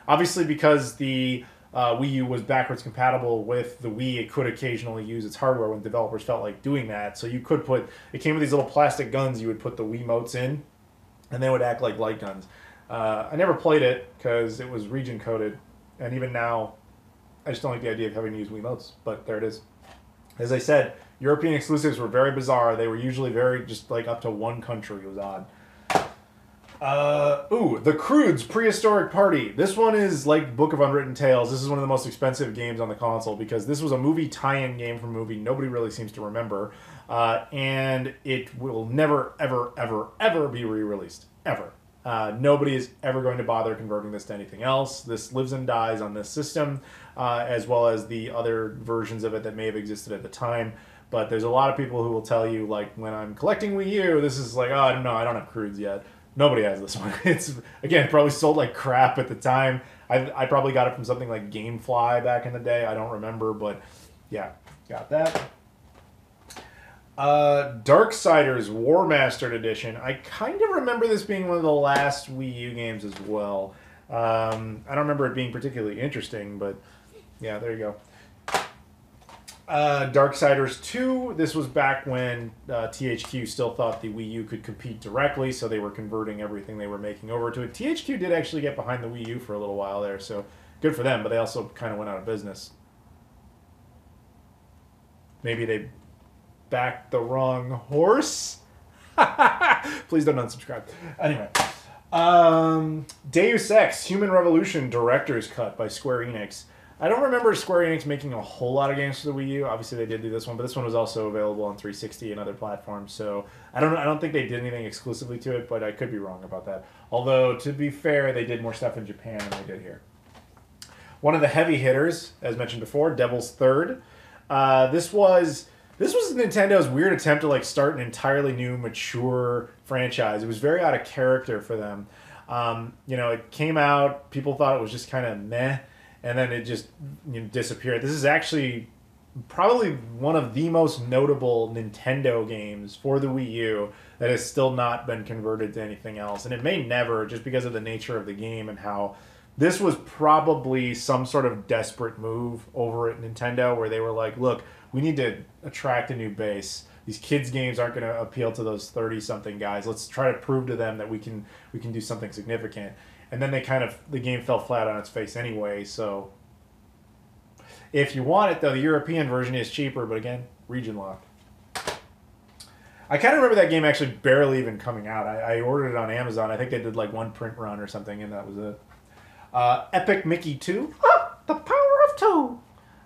Obviously, because the Wii U was backwards compatible with the Wii, it could occasionally use its hardware when developers felt like doing that. So you could put, it came with these little plastic guns you would put the Wiimotes in, and they would act like light guns. I never played it because it was region coded, and even now, I just don't like the idea of having to use Wiimotes, but there it is. As I said, European exclusives were very bizarre. They were usually very, just like up to one country. It was odd. The Croods Prehistoric Party. This one is like Book of Unwritten Tales. This is one of the most expensive games on the console because this was a movie tie-in game from a movie nobody really seems to remember. And it will never, ever, ever, ever be re-released. Ever. Nobody is ever going to bother converting this to anything else. This lives and dies on this system, as well as the other versions of it that may have existed at the time. But there's a lot of people who will tell you, like, when I'm collecting Wii U, this is like, oh, I don't know, I don't have Croods yet. Nobody has this one. It's, again, probably sold like crap at the time. I probably got it from something like GameFly back in the day. I don't remember, but yeah, got that. Darksiders War Mastered Edition. I kind of remember this being one of the last Wii U games as well. I don't remember it being particularly interesting, but yeah, there you go. Darksiders 2. This was back when THQ still thought the Wii U could compete directly, so they were converting everything they were making over to it. THQ did actually get behind the Wii U for a little while there, so good for them, but they also kind of went out of business. Maybe they backed the wrong horse? Please don't unsubscribe. Anyway. Deus Ex Human Revolution Director's Cut by Square Enix. I don't remember Square Enix making a whole lot of games for the Wii U. Obviously, they did do this one, but this one was also available on 360 and other platforms. So I don't think they did anything exclusively to it, but I could be wrong about that. Although, to be fair, they did more stuff in Japan than they did here. One of the heavy hitters, as mentioned before, Devil's Third. This was Nintendo's weird attempt to like start an entirely new, mature franchise. It was very out of character for them. You know, it came out, people thought it was just kind of meh. And then it just disappeared. This is actually probably one of the most notable Nintendo games for the Wii U that has still not been converted to anything else. And it may never, just because of the nature of the game and how this was probably some sort of desperate move over at Nintendo where they were like, look, we need to attract a new base. These kids' games aren't going to appeal to those 30-something guys. Let's try to prove to them that we can do something significant. And then the game fell flat on its face anyway, so if you want it, though, the European version is cheaper, but again, region locked. I kind of remember that game actually barely even coming out. I ordered it on Amazon. I think they did like one print run or something, and that was it. Epic Mickey 2. The Power of Two!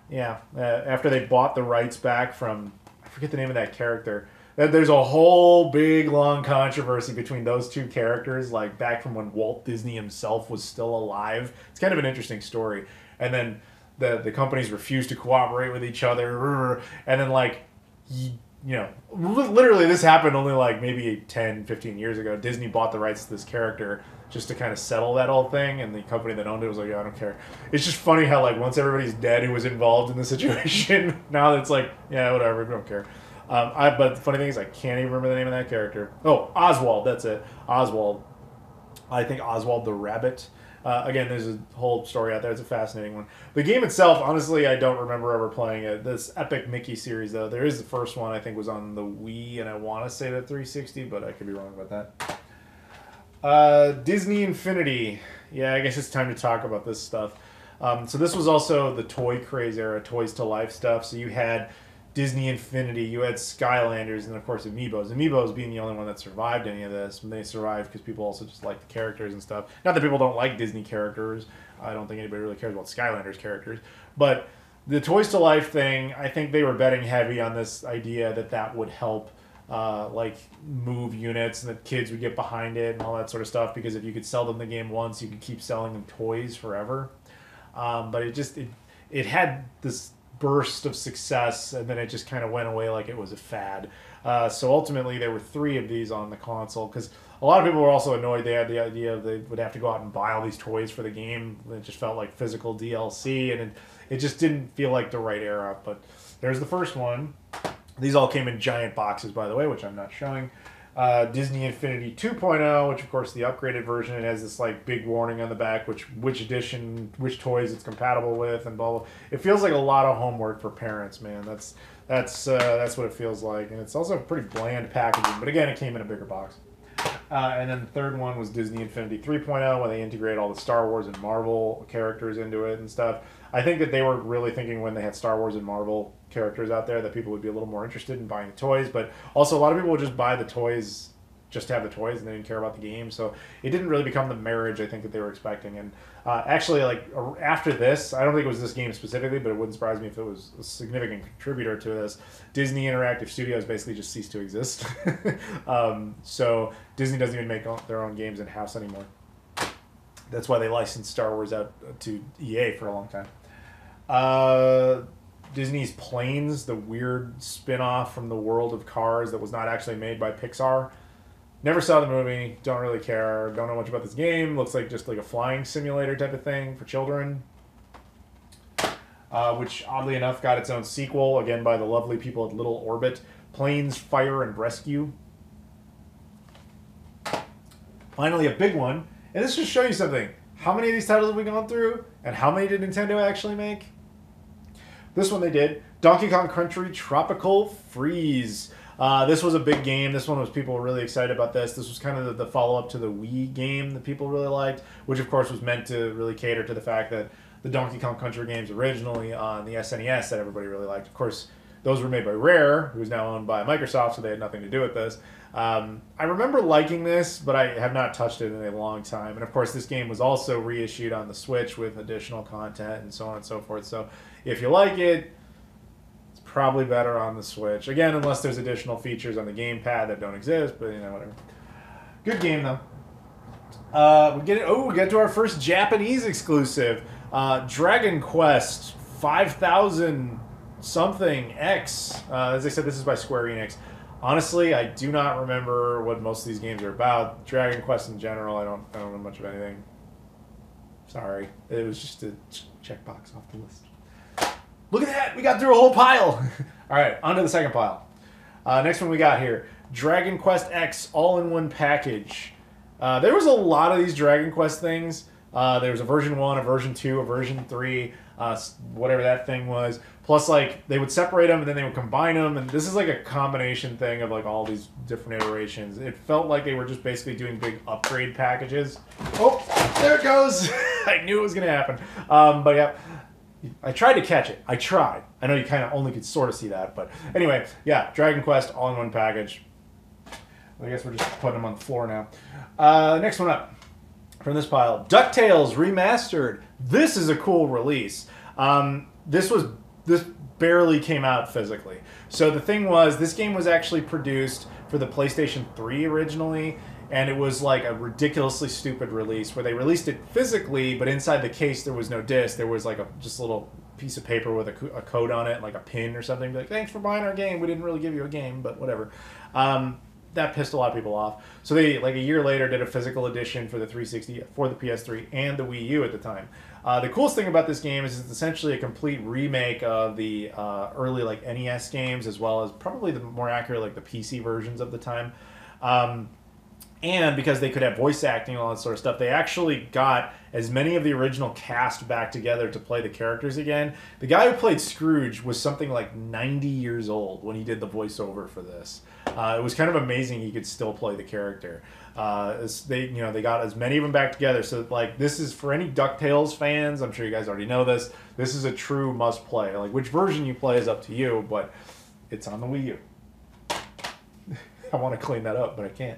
Yeah, after they bought the rights back from, I forget the name of that character. There's a whole big, long controversy between those two characters, like back from when Walt Disney himself was still alive. It's kind of an interesting story. And then the companies refused to cooperate with each other. And then, like, literally this happened only like maybe 10, 15 years ago. Disney bought the rights to this character just to kind of settle that whole thing. And the company that owned it was like, yeah, I don't care. It's just funny how, like, once everybody's dead who was involved in the situation, now it's like, yeah, whatever, we don't care. But the funny thing is, I can't even remember the name of that character. Oh, Oswald, that's it. Oswald. I think Oswald the Rabbit. Again, there's a whole story out there. It's a fascinating one. The game itself, honestly, I don't remember ever playing it. This Epic Mickey series, though, there is the first one, I think, was on the Wii, and I want to say the 360, but I could be wrong about that. Disney Infinity. Yeah, I guess it's time to talk about this stuff. So this was also the toy craze era, Toys to Life stuff. So you had Disney Infinity, you had Skylanders, and of course Amiibos. Amiibos being the only one that survived any of this. And they survived because people also just like the characters and stuff. Not that people don't like Disney characters. I don't think anybody really cares about Skylanders characters. But the Toys to Life thing, I think they were betting heavy on this idea that that would help like move units and that kids would get behind it and all that sort of stuff. Because if you could sell them the game once, you could keep selling them toys forever. But it had this burst of success, and then it just kind of went away like it was a fad. So ultimately, there were 3 of these on the console because a lot of people were also annoyed. They had the idea of they would have to go out and buy all these toys for the game. It just felt like physical DLC, and it just didn't feel like the right era. But there's the first one. These all came in giant boxes, by the way, which I'm not showing. Disney Infinity 2.0, which of course the upgraded version, it has this like big warning on the back, which edition, which toys it's compatible with, and blah blah. It feels like a lot of homework for parents, man. That's what it feels like, and it's also pretty bland packaging. But again, it came in a bigger box. And then the third one was Disney Infinity 3.0, where they integrate all the Star Wars and Marvel characters into it and stuff. I think that they were really thinking when they had Star Wars and Marvel characters out there that people would be a little more interested in buying the toys, but also a lot of people would just buy the toys just to have the toys and they didn't care about the game. So it didn't really become the marriage I think that they were expecting. And actually, like after this, I don't think it was this game specifically, but it wouldn't surprise me if it was a significant contributor to this. Disney Interactive Studios basically just ceased to exist. So Disney doesn't even make their own games in-house anymore. That's why they licensed Star Wars out to EA for a long time. Disney's Planes, the weird spin-off from the world of Cars that was not actually made by Pixar. Never saw the movie, don't really care, don't know much about this game. Looks like just like a flying simulator type of thing for children. Which oddly enough got its own sequel, again by the lovely people at Little Orbit. Planes, Fire, and Rescue. Finally a big one. And this should show you something. How many of these titles have we gone through? And how many did Nintendo actually make? This one they did. Donkey Kong Country Tropical Freeze. This was a big game. This one was people were really excited about this. This was kind of the follow-up to the Wii game that people really liked, which of course was meant to really cater to the fact that the Donkey Kong Country games originally on the SNES that everybody really liked. Of course, those were made by Rare, who's now owned by Microsoft, so they had nothing to do with this. I remember liking this, but I have not touched it in a long time. And of course, this game was also reissued on the Switch with additional content and so on and so forth. So if you like it, it's probably better on the Switch. Again, unless there's additional features on the gamepad that don't exist, but you know, whatever. Good game, though. We get to our first Japanese exclusive. Dragon Quest 5000 something X. As I said, this is by Square Enix. Honestly, I do not remember what most of these games are about. Dragon Quest in general, I don't know much of anything. Sorry. It was just a checkbox off the list. Look at that! We got through a whole pile! Alright, on to the second pile. Next one we got here. Dragon Quest X all-in-one package. There was a lot of these Dragon Quest things. There was a version 1, a version 2, a version 3, whatever that thing was. Plus, like, they would separate them and then they would combine them. And this is like a combination thing of like all these different iterations. It felt like they were just basically doing big upgrade packages. Oh, there it goes. I knew it was going to happen. But yeah, I tried to catch it. I tried. I know you kind of only could sort of see that. But anyway, yeah, Dragon Quest all-in-one package. I guess we're just putting them on the floor now. Next one up. From this pile, DuckTales Remastered. This is a cool release. This barely came out physically. So the thing was, this game was actually produced for the PlayStation 3 originally, and it was like a ridiculously stupid release where they released it physically, but inside the case there was no disc. There was like just a little piece of paper with a code on it, like a pin or something. Be like, thanks for buying our game. We didn't really give you a game, but whatever. That pissed a lot of people off. So they, like a year later, did a physical edition for the 360, for the PS3, and the Wii U at the time. The coolest thing about this game is it's essentially a complete remake of the early like NES games, as well as probably the more accurate like the PC versions of the time. And because they could have voice acting and all that sort of stuff, they actually got as many of the original cast back together to play the characters again. The guy who played Scrooge was something like 90 years old when he did the voiceover for this. It was kind of amazing he could still play the character. They got as many of them back together. So like, this is for any DuckTales fans. I'm sure you guys already know this. This is a true must play. Like, which version you play is up to you, but it's on the Wii U. I want to clean that up, but I can't.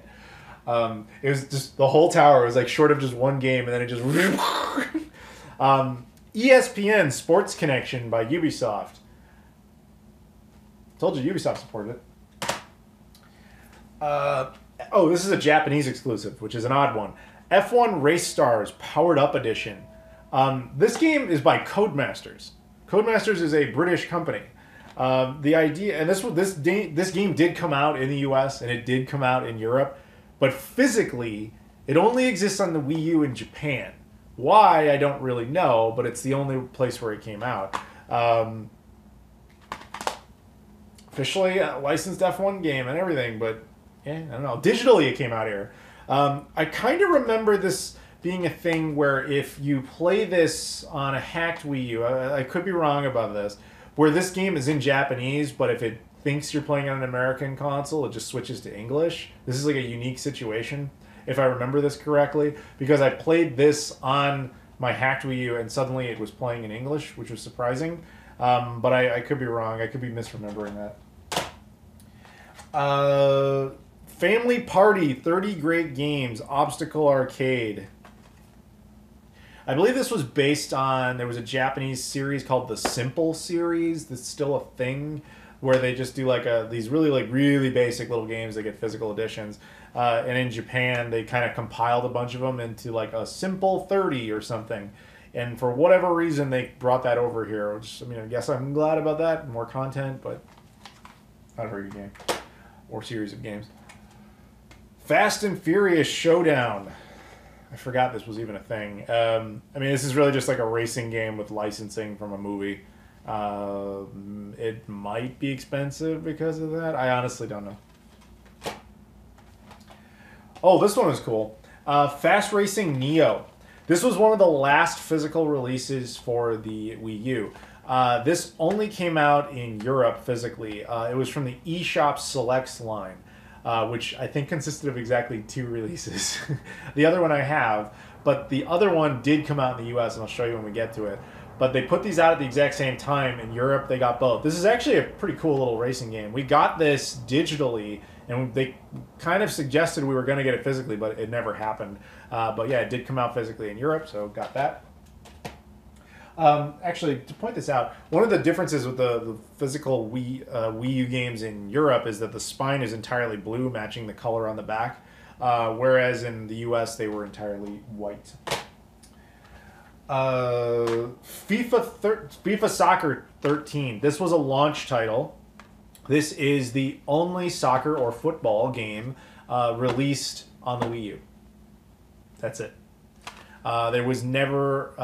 It was just the whole tower was like short of just one game, and then it just ESPN Sports Connection by Ubisoft. Told you Ubisoft supported it. This is a Japanese exclusive, which is an odd one. F1 Race Stars Powered Up Edition. This game is by Codemasters. Codemasters is a British company. The idea, and this game did come out in the US and it did come out in Europe. But physically, it only exists on the Wii U in Japan. Why, I don't really know, but it's the only place where it came out. Officially a licensed F1 game and everything, but yeah, I don't know. Digitally, it came out here. I kind of remember this being a thing where if you play this on a hacked Wii U, I could be wrong about this, where this game is in Japanese, but if it thinks you're playing on an American console, it just switches to English. This is like a unique situation, if I remember this correctly, because I played this on my hacked Wii U and suddenly it was playing in English, which was surprising. But I could be wrong. I could be misremembering that. Family Party, 30 Great Games, Obstacle Arcade. I believe this was based on, there was a Japanese series called the Simple series that's still a thing, where they just do like these really basic little games that get physical editions. And in Japan, they kind of compiled a bunch of them into like a Simple 30 or something. And for whatever reason, they brought that over here. Which, I mean, I guess I'm glad about that. More content, but not a very good game. Or series of games. Fast and Furious Showdown. I forgot this was even a thing. I mean, this is really just like a racing game with licensing from a movie. It might be expensive because of that. I honestly don't know. Oh, this one was cool. Fast Racing Neo. This was one of the last physical releases for the Wii U. This only came out in Europe physically. It was from the eShop Selects line, which I think consisted of exactly 2 releases. The other one I have, but the other one did come out in the US, and I'll show you when we get to it. But they put these out at the exact same time. In Europe, they got both. This is actually a pretty cool little racing game. We got this digitally, and they kind of suggested we were going to get it physically, but it never happened. But yeah, it did come out physically in Europe, so got that. Actually, to point this out, one of the differences with the physical Wii U games in Europe is that the spine is entirely blue, matching the color on the back, whereas in the US, they were entirely white. FIFA Soccer 13. This was a launch title. This is the only soccer or football game released on the Wii U. That's it. There was never,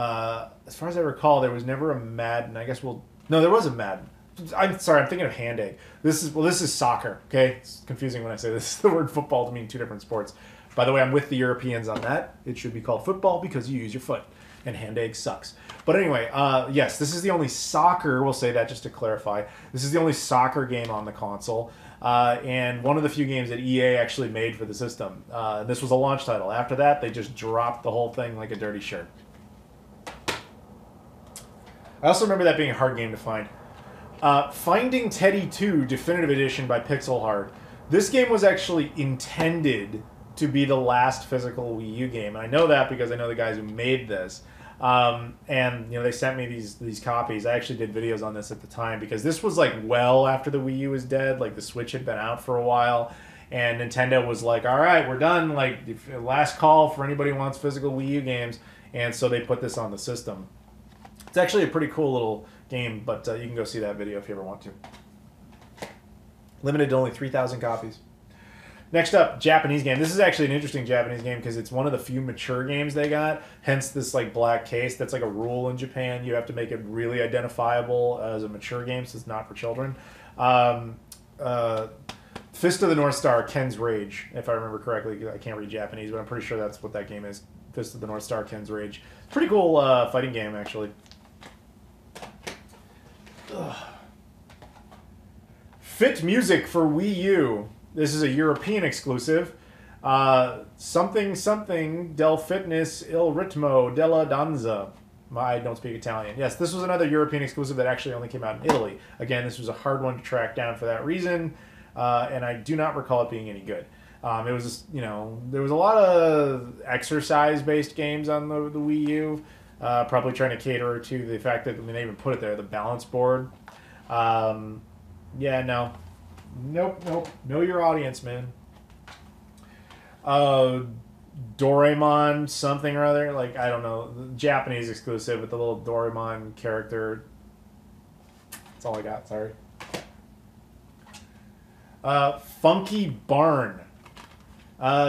as far as I recall, there was never a Madden. I guess no, there was a Madden. I'm sorry, I'm thinking of Hand Egg. This is soccer, okay? It's confusing when I say this. The word football to mean 2 different sports. By the way, I'm with the Europeans on that. It should be called football because you use your foot. And Hand Egg sucks. But anyway, yes, this is the only soccer, we'll say that just to clarify. This is the only soccer game on the console. And one of the few games that EA actually made for the system. This was a launch title. After that, they just dropped the whole thing like a dirty shirt. I also remember that being a hard game to find. Finding Teddy 2 Definitive Edition by Pixel Heart. This game was actually intended to be the last physical Wii U game. And I know that because I know the guys who made this. And they sent me these copies. I actually did videos on this at the time because this was like well after the Wii U was dead. Like the Switch had been out for a while, and Nintendo was like, "All right, we're done. Like last call for anybody who wants physical Wii U games." And so they put this on the system. It's actually a pretty cool little game, but you can go see that video if you ever want to. Limited to only 3,000 copies. Next up, Japanese game. This is actually an interesting Japanese game because it's one of the few mature games they got. Hence this like black case. That's like a rule in Japan. You have to make it really identifiable as a mature game, so it's not for children. Fist of the North Star, Ken's Rage, if I remember correctly. I can't read Japanese, but I'm pretty sure that's what that game is. Fist of the North Star, Ken's Rage. Pretty cool fighting game, actually. Ugh. Fit Music for Wii U. This is a European exclusive. Something del fitness il ritmo della danza. I don't speak Italian. Yes, this was another European exclusive that actually only came out in Italy. Again, this was a hard one to track down for that reason. And I do not recall it being any good. It was just, there was a lot of exercise-based games on the Wii U, probably trying to cater to the fact that, they even put it there, the balance board. Yeah, no. Nope. Know your audience, man. Doraemon something or other, I don't know, Japanese exclusive with the little Doraemon character. That's all I got, sorry. Funky Barn.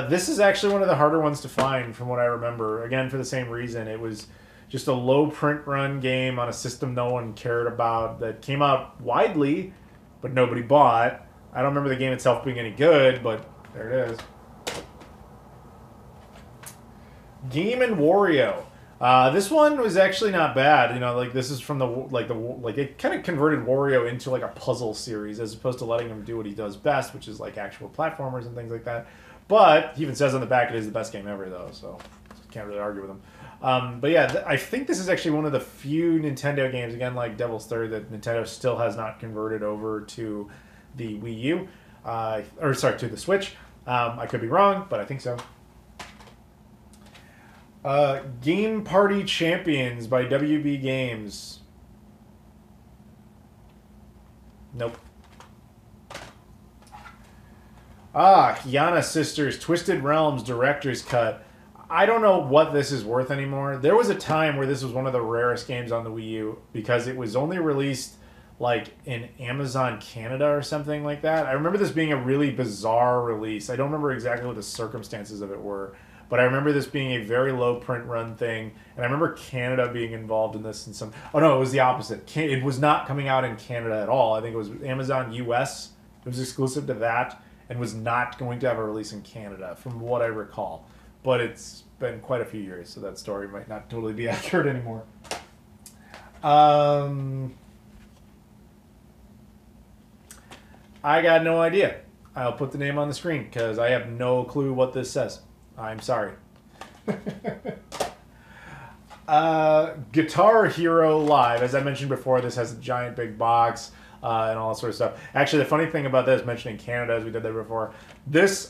This is actually one of the harder ones to find from what I remember. Again, for the same reason. It was just a low print run game on a system no one cared about that came out widely, but nobody bought. I don't remember the game itself being any good, but there it is. Game and Wario. This one was actually not bad. This is from it kind of converted Wario into a puzzle series as opposed to letting him do what he does best, which is actual platformers and things like that. But he even says on the back it is the best game ever, though, so can't really argue with him. But yeah, I think this is actually one of the few Nintendo games, again like Devil's Third, that Nintendo still has not converted over to the Wii U, to the Switch. I could be wrong, but I think so. Game Party Champions by WB Games. Nope. Yana Sisters Twisted Realms Director's Cut. I don't know what this is worth anymore. There was a time where this was one of the rarest games on the Wii U because it was only released in Amazon Canada or something like that. I remember this being a really bizarre release. I don't remember exactly what the circumstances of it were. But I remember this being a very low print run thing, and I remember Canada being involved in this in some... Oh no, it was the opposite. It was not coming out in Canada at all. I think it was Amazon US. It was exclusive to that, and was not going to have a release in Canada, from what I recall. But it's been quite a few years, so that story might not totally be accurate anymore. I got no idea. I'll put the name on the screen, because I have no clue what this says. I'm sorry. Guitar Hero Live. As I mentioned before, this has a giant big box and all that sort of stuff. Actually, the funny thing about this, mentioning Canada as we did there before,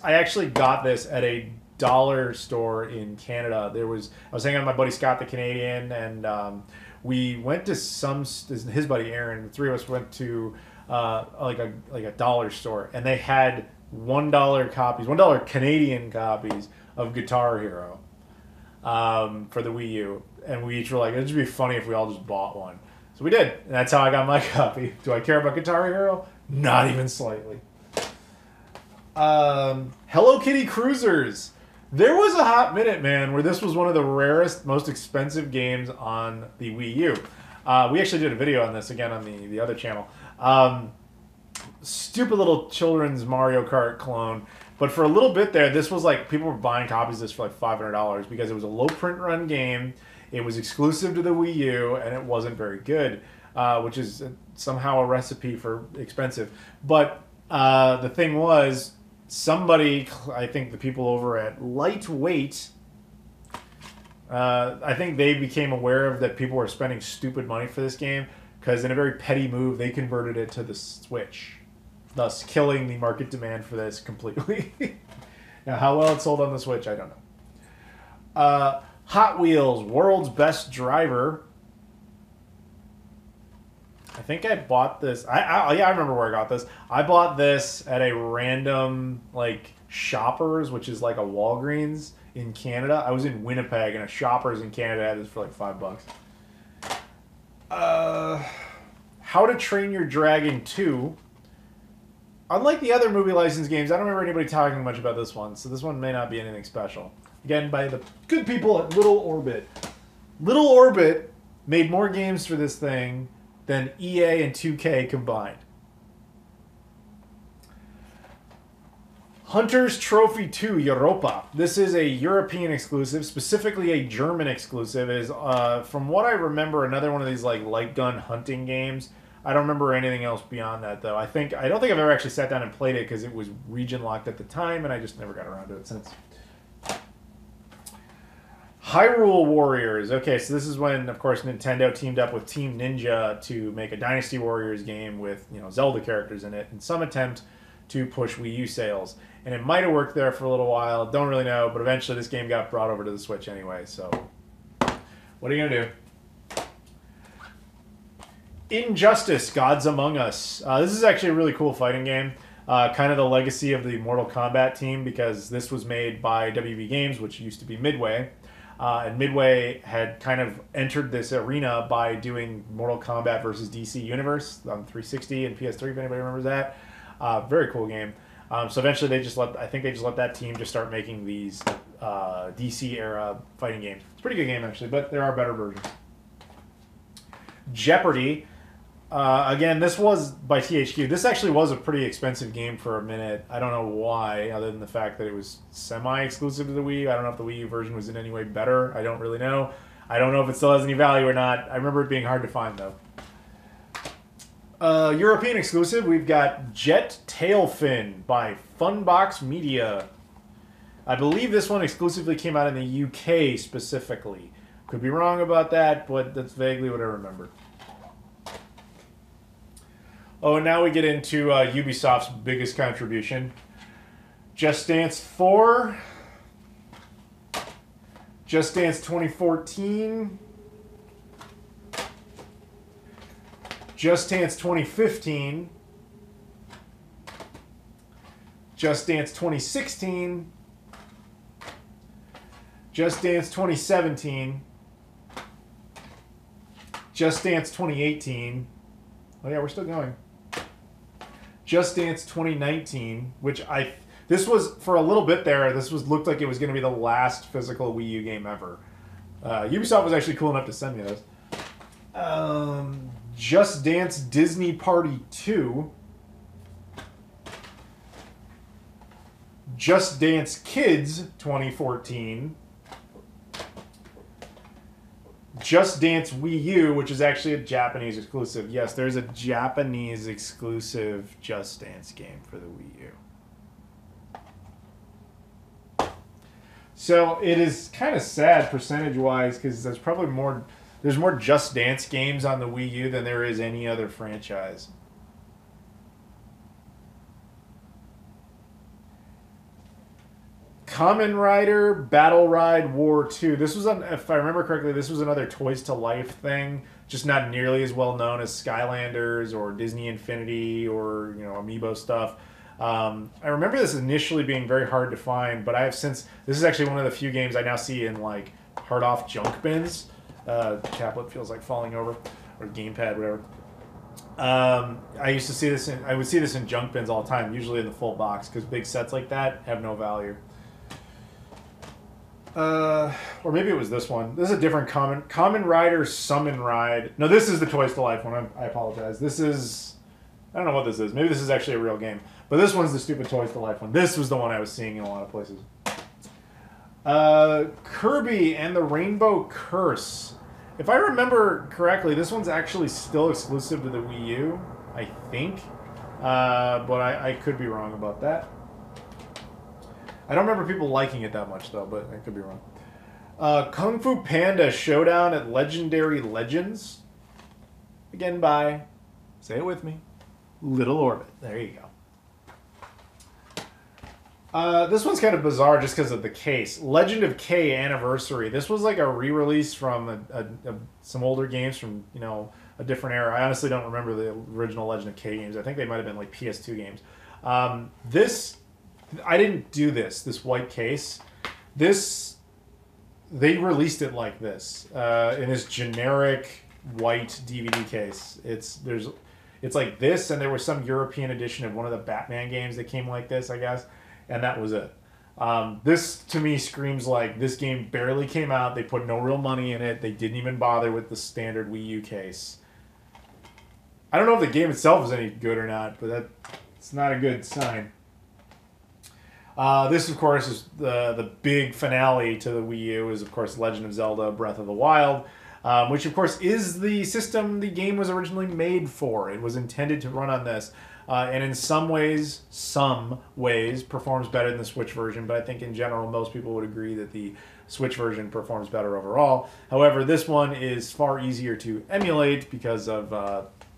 I actually got this at a dollar store in Canada. I was hanging out with my buddy Scott the Canadian, and we went to his buddy Aaron. The three of us went to a dollar store, and they had $1 copies, $1 Canadian copies of Guitar Hero for the Wii U, and we each were like, it'd just be funny if we all just bought one. So we did, and that's how I got my copy. Do I care about Guitar Hero? Not even slightly. Hello Kitty Cruisers. There was a hot minute, man, where this was one of the rarest, most expensive games on the Wii U. We actually did a video on this, again, on the other channel. Stupid little children's Mario Kart clone. But for a little bit there, this was people were buying copies of this for $500 because it was a low print run game. It was exclusive to the Wii U, and it wasn't very good, which is somehow a recipe for expensive. But the thing was, somebody, I think the people over at Lightweight, I think they became aware of that people were spending stupid money for this game, because in a very petty move, they converted it to the Switch, thus killing the market demand for this completely. Now, how well it sold on the Switch, I don't know. Hot Wheels, World's Best Driver. I think I bought this. Yeah, I remember where I got this. I bought this at a random, Shoppers, which is like a Walgreens in Canada. I was in Winnipeg, and a Shoppers in Canada had this for $5. How to Train Your Dragon 2. Unlike the other movie license games, I don't remember anybody talking much about this one, so this one may not be anything special. Again, by the good people at Little Orbit. Little Orbit made more games for this thing than EA and 2K combined. Hunter's Trophy 2 Europa. This is a European exclusive, specifically a German exclusive. It is, from what I remember, another one of these like light gun hunting games. I don't remember anything else beyond that, though. I don't think I've ever actually sat down and played it because it was region locked at the time, and I just never got around to it since. Hyrule Warriors. Okay, so this is when, of course, Nintendo teamed up with Team Ninja to make a Dynasty Warriors game with, you know, Zelda characters in it in some attempt to push Wii U sales. And it might have worked there for a little while. Don't really know, but eventually this game got brought over to the Switch anyway, so what are you going to do? Injustice, Gods Among Us. This is actually a really cool fighting game. Kind of the legacy of the Mortal Kombat team, because this was made by WB Games, which used to be Midway. And Midway had kind of entered this arena by doing Mortal Kombat versus DC Universe on 360 and PS3, if anybody remembers that. Very cool game. So eventually they just let that team just start making these DC era fighting games. It's a pretty good game, actually, but there are better versions. Jeopardy. Again, this was by THQ. This actually was a pretty expensive game for a minute. I don't know why, other than the fact that it was semi-exclusive to the Wii. I don't know if the Wii U version was in any way better. I don't really know. I don't know if it still has any value or not. I remember it being hard to find, though. European exclusive, we've got Jet Tailfin by Funbox Media. I believe this one exclusively came out in the UK specifically. Could be wrong about that, but that's vaguely what I remember. Oh, and now we get into Ubisoft's biggest contribution. Just Dance 4. Just Dance 2014. Just Dance 2015. Just Dance 2016. Just Dance 2017. Just Dance 2018. Oh yeah, we're still going. Just Dance 2019, which this was for a little bit there. This looked like it was going to be the last physical Wii U game ever. Ubisoft was actually cool enough to send me this. Just Dance Disney Party 2. Just Dance Kids 2014. Just Dance Wii U, which is actually a Japanese exclusive. Yes, there's a Japanese exclusive Just Dance game for the Wii U. So it is kind of sad percentage-wise, because there's probably more Just Dance games on the Wii U than there is any other franchise. Kamen Rider Battle Ride War 2. This was, if I remember correctly, this was another Toys to Life thing, just not nearly as well known as Skylanders or Disney Infinity or, you know, Amiibo stuff. I remember this initially being very hard to find, but I have since. This is actually one of the few games I now see in like hard-off junk bins. Tablet feels like falling over, or gamepad, whatever. I used to see this I would see this in junk bins all the time, usually in the full box, because big sets like that have no value. Or maybe it was this one. This is a different Kamen Rider Summon Ride. No, this is the Toys to Life one. I apologize. This is, I don't know what this is. Maybe this is actually a real game. But this one's the stupid Toys to Life one. This was the one I was seeing in a lot of places. Kirby and the Rainbow Curse. If I remember correctly, this one's actually still exclusive to the Wii U, I think. But I could be wrong about that. I don't remember people liking it that much, though, but I could be wrong. Kung Fu Panda Showdown at Legendary Legends. Again by, say it with me, Little Orbit. There you go. This one's kind of bizarre just because of the case. Legend of K Anniversary. This was like a re-release from some older games from, you know, a different era. I honestly don't remember the original Legend of K games. I think they might have been like PS2 games. I didn't do this white case. They released it like this, in this generic white DVD case. It's like this, and there was some European edition of one of the Batman games that came like this, I guess, and that was it. This, to me, screams like this game barely came out. They put no real money in it. They didn't even bother with the standard Wii U case. I don't know if the game itself is any good or not, but it's not a good sign. This, of course, is the big finale to the Wii U. Is of course Legend of Zelda: Breath of the Wild, which of course is the system the game was originally made for. It was intended to run on this, and in some ways, performs better than the Switch version. But I think in general, most people would agree that the Switch version performs better overall. However, this one is far easier to emulate because of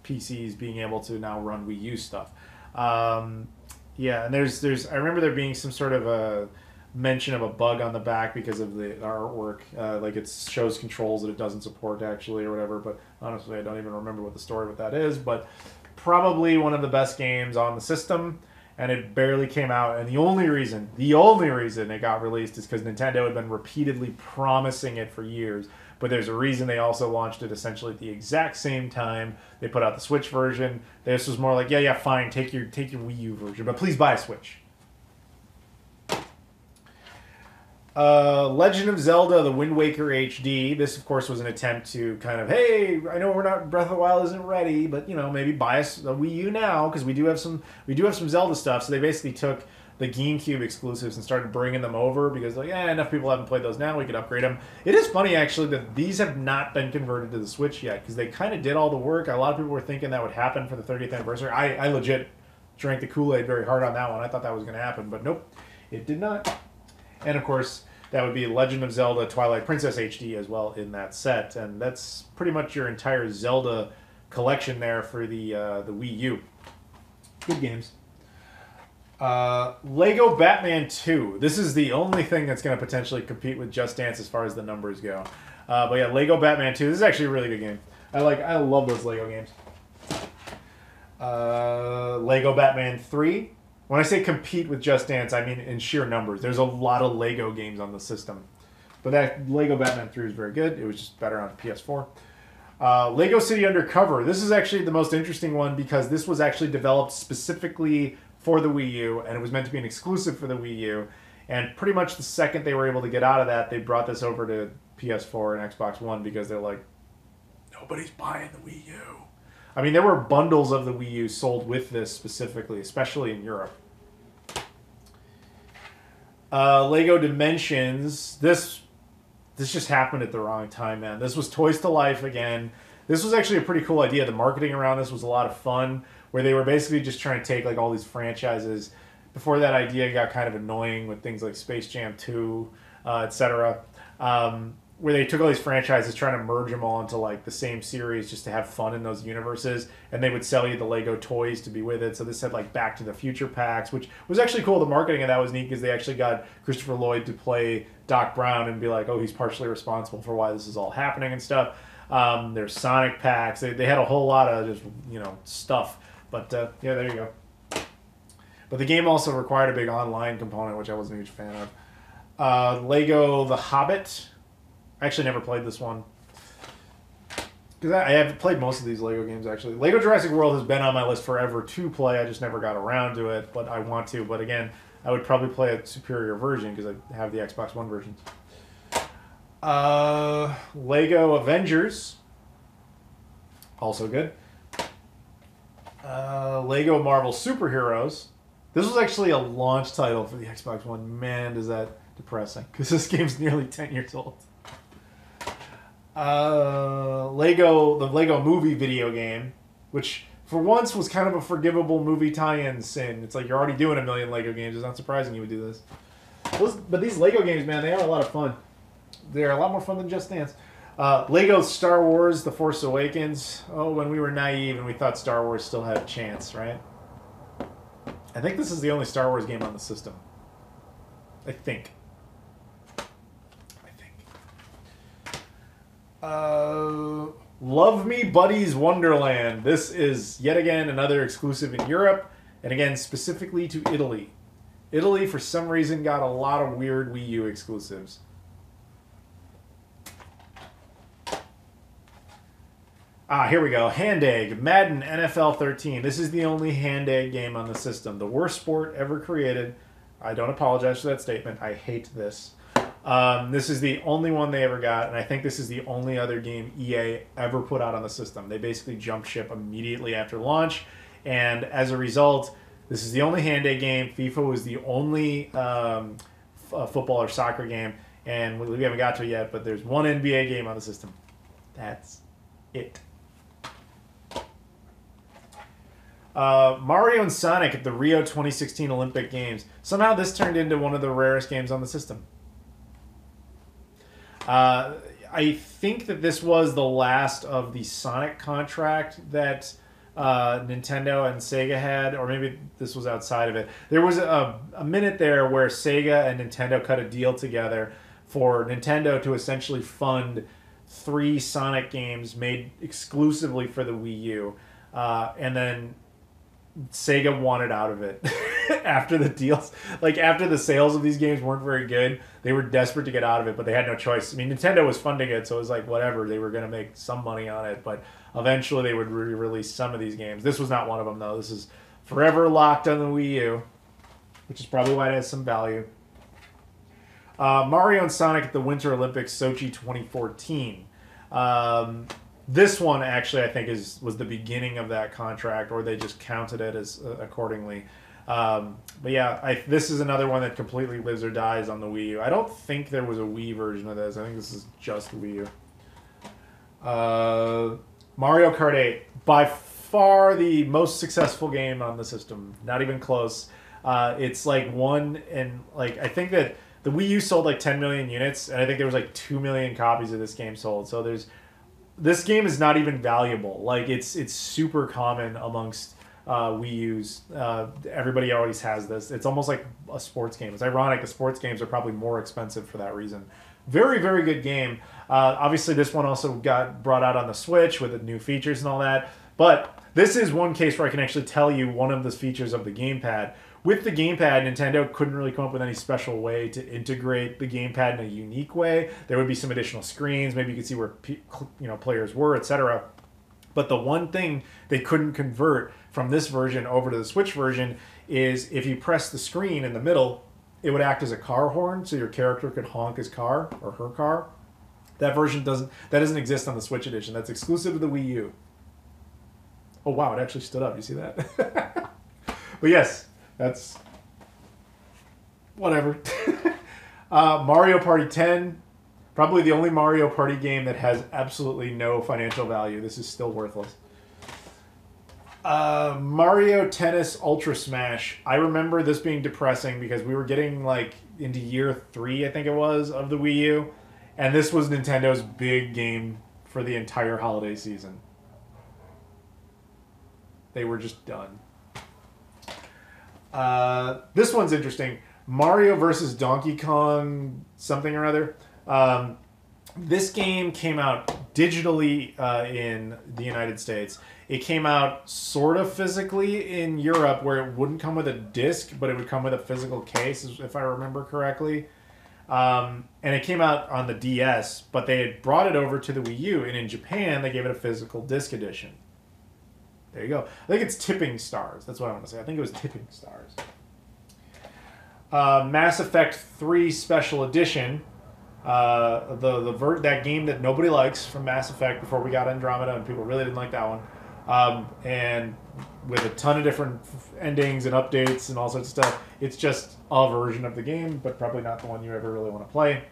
PCs being able to now run Wii U stuff. Yeah, and there's I remember there being some sort of a mention of a bug on the back because of the artwork, like it shows controls that it doesn't support actually or whatever. But honestly, I don't even remember what the story with that is. But probably one of the best games on the system, and it barely came out. And the only reason it got released is because Nintendo had been repeatedly promising it for years. But there's a reason they also launched it essentially at the exact same time they put out the Switch version. This was more like, yeah, fine, take your Wii U version, but please buy a Switch. Legend of Zelda: The Wind Waker HD. This, of course, was an attempt to kind of, hey, I know Breath of the Wild isn't ready, but maybe buy us a Wii U now because we do have some Zelda stuff. So they basically took the GameCube exclusives and started bringing them over because enough people haven't played those now, we could upgrade them. It is funny actually that these have not been converted to the Switch yet because they kind of did all the work. A lot of people were thinking that would happen for the 30th anniversary. I legit drank the Kool-Aid very hard on that one. I thought that was going to happen, but nope, it did not. And of course, that would be Legend of Zelda Twilight Princess HD as well in that set, and that's pretty much your entire Zelda collection there for the Wii U. Good games. Lego Batman 2. This is the only thing that's going to potentially compete with Just Dance as far as the numbers go. But yeah, Lego Batman 2. This is actually a really good game. I love those Lego games. Lego Batman 3. When I say compete with Just Dance, I mean in sheer numbers. There's a lot of Lego games on the system. But that Lego Batman 3 is very good. It was just better on PS4. Lego City Undercover. This is actually the most interesting one because this was actually developed specifically for the Wii U, and it was meant to be an exclusive for the Wii U. And pretty much the second they were able to get out of that, they brought this over to PS4 and Xbox One because they're like, nobody's buying the Wii U. I mean, there were bundles of the Wii U sold with this specifically, especially in Europe. Lego Dimensions. This just happened at the wrong time, man. This was Toys to Life again. This was actually a pretty cool idea. The marketing around this was a lot of fun, where they were basically just trying to take like all these franchises. Before that idea got kind of annoying with things like Space Jam 2, etc. Where they took all these franchises, trying to merge them all into like the same series just to have fun in those universes, and they would sell you the Lego toys to be with it. So this had like Back to the Future packs, which was actually cool. The marketing of that was neat because they actually got Christopher Lloyd to play Doc Brown and be like, oh, he's partially responsible for why this is all happening and stuff. There's Sonic packs. They had a whole lot of just stuff. But yeah, there you go. But the game also required a big online component, which I wasn't a huge fan of. Lego The Hobbit. I actually never played this one. Because I have played most of these Lego games, actually. Lego Jurassic World has been on my list forever to play. I just never got around to it, but I want to. But again, I would probably play a superior version because I have the Xbox One versions. Lego Avengers. Also good. Lego Marvel Superheroes. This was actually a launch title for the Xbox One. Man, is that depressing. Because this game's nearly 10 years old. The Lego Movie video game, which for once was kind of a forgivable movie tie-in sin. It's like you're already doing a million Lego games. It's not surprising you would do this. But these Lego games, man, they are a lot of fun. They're a lot more fun than Just Dance. Lego Star Wars The Force Awakens. Oh, when we were naive and we thought Star Wars still had a chance, right? I think this is the only Star Wars game on the system. I think. Love Me Buddies Wonderland. This is yet again another exclusive in Europe, and again specifically to Italy. Italy, for some reason, got a lot of weird Wii U exclusives. Here we go. Hand Egg, Madden NFL 13. This is the only Hand Egg game on the system. The worst sport ever created. I don't apologize for that statement. I hate this. This is the only one they ever got, and I think this is the only other game EA ever put out on the system. They basically jumped ship immediately after launch, and as a result, This is the only hand-day game. FIFA was the only football or soccer game, and we haven't got to it yet, but there's one NBA game on the system. That's it. Mario and Sonic at the Rio 2016 Olympic Games. Somehow this turned into one of the rarest games on the system. I think that this was the last of the Sonic contract that Nintendo and Sega had, or maybe this was outside of it. There was a minute there where Sega and Nintendo cut a deal together for Nintendo to essentially fund 3 Sonic games made exclusively for the Wii U. And then Sega wanted out of it after the deals. Like, after the sales of these games weren't very good, they were desperate to get out of it, but they had no choice. I mean, Nintendo was funding it, so it was like, whatever. They were going to make some money on it, but eventually they would re-release some of these games. This was not one of them, though. This is forever locked on the Wii U, which is probably why it has some value. Mario and Sonic at the Winter Olympics, Sochi 2014. This one actually, I think, was the beginning of that contract, or they just counted it as accordingly. But yeah, this is another one that completely lives or dies on the Wii U. I don't think there was a Wii version of this. I think this is just the Wii U. Mario Kart 8, by far the most successful game on the system. Not even close. It's like I think that the Wii U sold like 10 million units, and I think there was like 2 million copies of this game sold. So this game is not even valuable. Like, it's super common amongst Wii U's. Everybody always has this. It's almost like a sports game. It's ironic. The sports games are probably more expensive for that reason. Very, very good game. Obviously, this one also got brought out on the Switch with the new features and all that. But this is one case where I can actually tell you one of the features of the gamepad. With the gamepad, Nintendo couldn't really come up with any special way to integrate the gamepad in a unique way. There would be some additional screens. Maybe you could see where players were, etc. But the one thing they couldn't convert from this version over to the Switch version is if you press the screen in the middle, it would act as a car horn, so your character could honk his car or her car. That version doesn't exist on the Switch edition. That's exclusive to the Wii U. Oh wow, it actually stood up. You see that? But yes. That's whatever. Mario Party 10, probably the only Mario Party game that has absolutely no financial value. This is still worthless. Mario Tennis Ultra Smash. I remember this being depressing because we were getting like into year 3, I think it was, of the Wii U, and this was Nintendo's big game for the entire holiday season. They were just done. This one's interesting. Mario versus Donkey Kong something or other. This game came out digitally in the United States. It came out sort of physically in Europe, where it wouldn't come with a disc, but it would come with a physical case, if I remember correctly. And it came out on the DS, but they had brought it over to the Wii U, and in Japan they gave it a physical disc edition. There you go. I think it's Tipping Stars. That's what I want to say. I think it was Tipping Stars. Mass Effect 3 Special Edition. That game that nobody likes from Mass Effect before we got Andromeda, and people really didn't like that one. And with a ton of different endings and updates and all sorts of stuff. It's just a version of the game, but probably not the one you ever really want to play.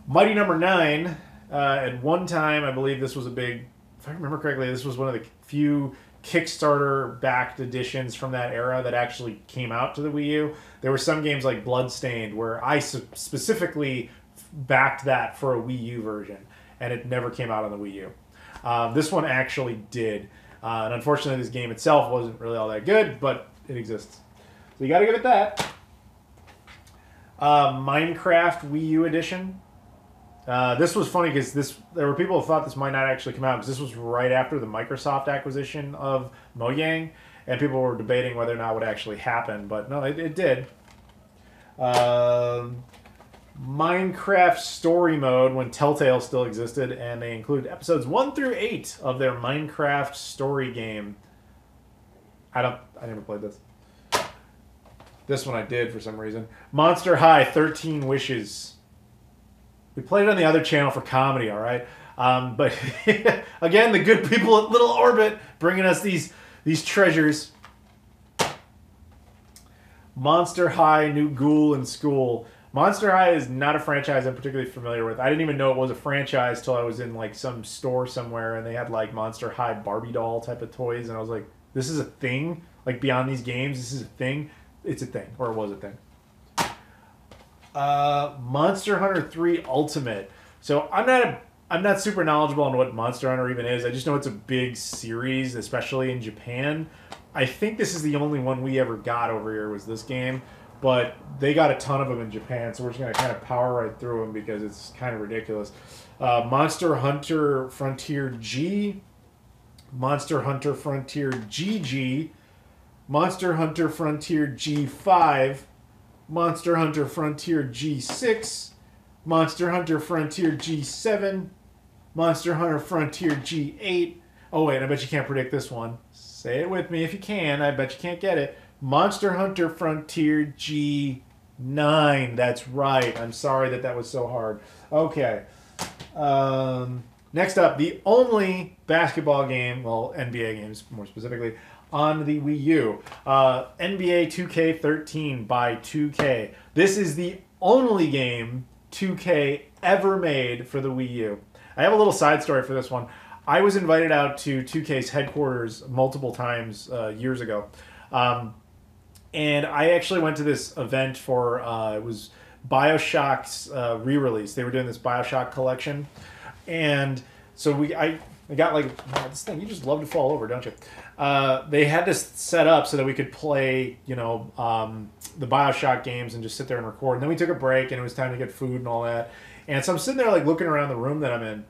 Mighty Number 9. At one time, I believe this was a big... If I remember correctly, this was one of the few Kickstarter-backed editions from that era that actually came out to the Wii U. There were some games like Bloodstained where I specifically backed that for a Wii U version, and it never came out on the Wii U. This one actually did. And unfortunately, this game itself wasn't really all that good, but it exists. So you got to give it that. Minecraft Wii U edition. This was funny because there were people who thought this might not actually come out because this was right after the Microsoft acquisition of Mojang, and people were debating whether or not it would actually happen, but no, it did. Minecraft Story Mode, when Telltale still existed, and they include episodes 1 through 8 of their Minecraft story game. I never played this. This one I did for some reason. Monster High 13 Wishes. We played it on the other channel for comedy, all right? But again, the good people at Little Orbit bringing us these treasures. Monster High, New Ghoul in School. Monster High is not a franchise I'm particularly familiar with. I didn't even know it was a franchise till I was in like some store somewhere and they had like Monster High Barbie doll type of toys, and I was like, this is a thing? Like beyond these games, this is a thing? It's a thing, or it was a thing. Monster Hunter 3 Ultimate. So I'm not super knowledgeable on what Monster Hunter even is. I just know it's a big series, especially in Japan. I think this is the only one we ever got over here was this game, but they got a ton of them in Japan, so we're just going to kind of power right through them because it's kind of ridiculous. Monster Hunter Frontier G, Monster Hunter Frontier GG, Monster Hunter Frontier G5, Monster Hunter Frontier G6, Monster Hunter Frontier G7, Monster Hunter Frontier G8. Oh, wait, I bet you can't predict this one. Say it with me if you can. I bet you can't get it. Monster Hunter Frontier G9. That's right. I'm sorry that was so hard. Okay. Next up, the only basketball game, well, NBA games more specifically, on the Wii U. NBA 2K13 by 2K. This is the only game 2K ever made for the Wii U. I have a little side story for this one. I was invited out to 2K's headquarters multiple times years ago. And I actually went to this event for, it was BioShock's re-release. They were doing this BioShock collection. And so I got like, oh, this thing, you just love to fall over, don't you? They had this set up so that we could play, the BioShock games and just sit there and record. And then we took a break and it was time to get food and all that. And so I'm sitting there like looking around the room that I'm in.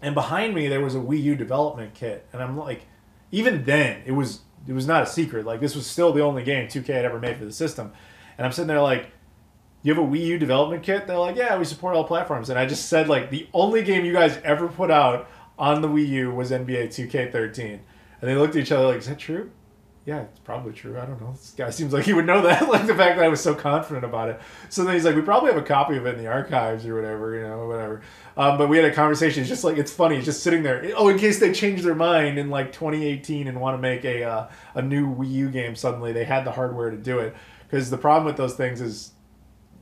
And behind me there was a Wii U development kit. And I'm like, even then, it was not a secret. Like, this was still the only game 2K had ever made for the system. And I'm sitting there like, you have a Wii U development kit? They're like, yeah, we support all platforms. And I just said, like, the only game you guys ever put out on the Wii U was NBA 2K13. And they looked at each other like, is that true? Yeah, it's probably true. I don't know. This guy seems like he would know that. Like, the fact that I was so confident about it. So then he's like, we probably have a copy of it in the archives or whatever, whatever. But we had a conversation. It's just like, it's funny. It's just sitting there. Oh, in case they change their mind in like 2018 and want to make a new Wii U game suddenly, they had the hardware to do it. Because the problem with those things is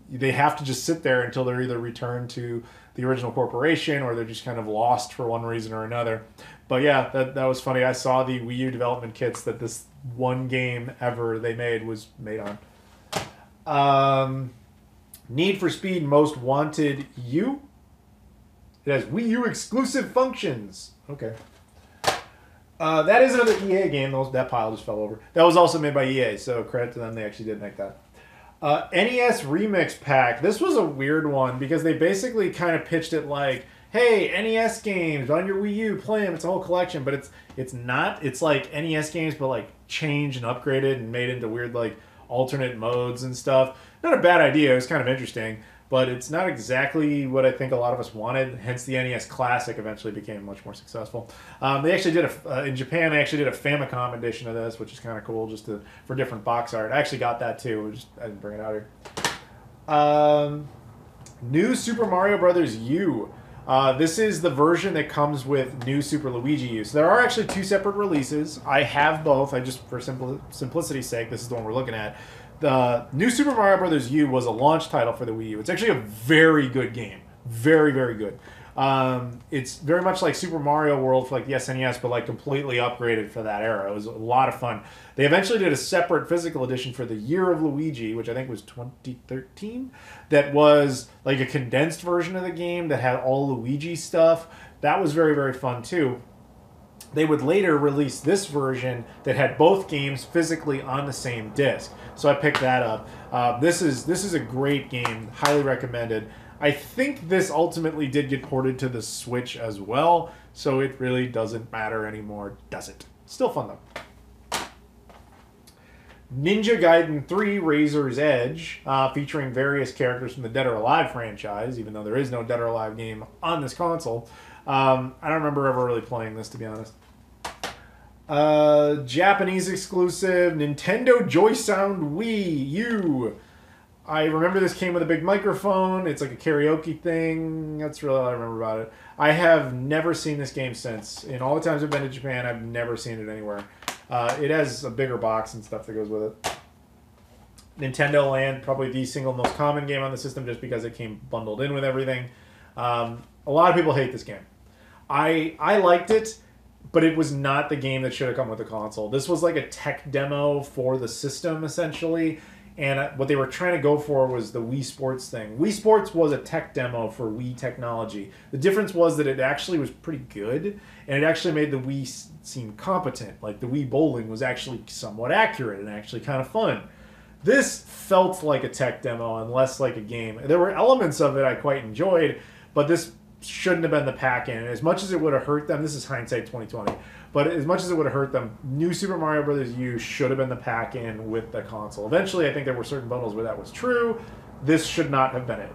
they have to just sit there until they're either returned to the original corporation or they're just kind of lost for one reason or another. But yeah, that was funny. I saw the Wii U development kits that this one game ever they made was made on. Need for Speed Most Wanted U. It has Wii U exclusive functions. Okay. That is another EA game. That pile just fell over. That was also made by EA, so credit to them. They actually did make that. NES Remix Pack. This was a weird one because they basically kind of pitched it like, hey, NES games on your Wii U, play them. It's a whole collection, but it's not. It's like NES games, but like changed and upgraded and made into weird like alternate modes and stuff. Not a bad idea. It was kind of interesting, but it's not exactly what I think a lot of us wanted. Hence, the NES Classic eventually became much more successful. They actually did in Japan. They actually did a Famicom edition of this, which is kind of cool, just for different box art. I actually got that too. I didn't bring it out here. New Super Mario Brothers U. This is the version that comes with New Super Luigi U. So there are actually two separate releases. I have both. I just, for simplicity's sake, this is the one we're looking at. The New Super Mario Brothers U was a launch title for the Wii U. It's actually a very good game. Very, very good. It's very much like Super Mario World for like the SNES, but like completely upgraded for that era. It was a lot of fun. They eventually did a separate physical edition for the Year of Luigi, which I think was 2013. That was like a condensed version of the game that had all Luigi stuff. That was very, very fun too. They would later release this version that had both games physically on the same disc. So I picked that up. This is a great game, highly recommended. I think this ultimately did get ported to the Switch as well, so it really doesn't matter anymore, does it? Still fun though. Ninja Gaiden 3 Razor's Edge, featuring various characters from the Dead or Alive franchise, even though there is no Dead or Alive game on this console. I don't remember ever really playing this, to be honest. Japanese exclusive Nintendo Joy Sound Wii U. I remember this came with a big microphone. It's like a karaoke thing. That's really all I remember about it. I have never seen this game since. In all the times I've been to Japan, I've never seen it anywhere. It has a bigger box and stuff that goes with it. Nintendo Land, probably the single most common game on the system just because it came bundled in with everything. A lot of people hate this game. I liked it, but it was not the game that should have come with the console. This was like a tech demo for the system, essentially. And what they were trying to go for was the Wii Sports thing. Wii Sports was a tech demo for Wii technology. The difference was that it actually was pretty good, and it actually made the Wii seem competent. Like the Wii Bowling was actually somewhat accurate and actually kind of fun. This felt like a tech demo and less like a game. There were elements of it I quite enjoyed, but this shouldn't have been the pack-in. And as much as it would have hurt them, this is hindsight 2020, but as much as it would have hurt them, New Super Mario Bros. U should have been the pack-in with the console. Eventually, I think there were certain bundles where that was true. This should not have been it.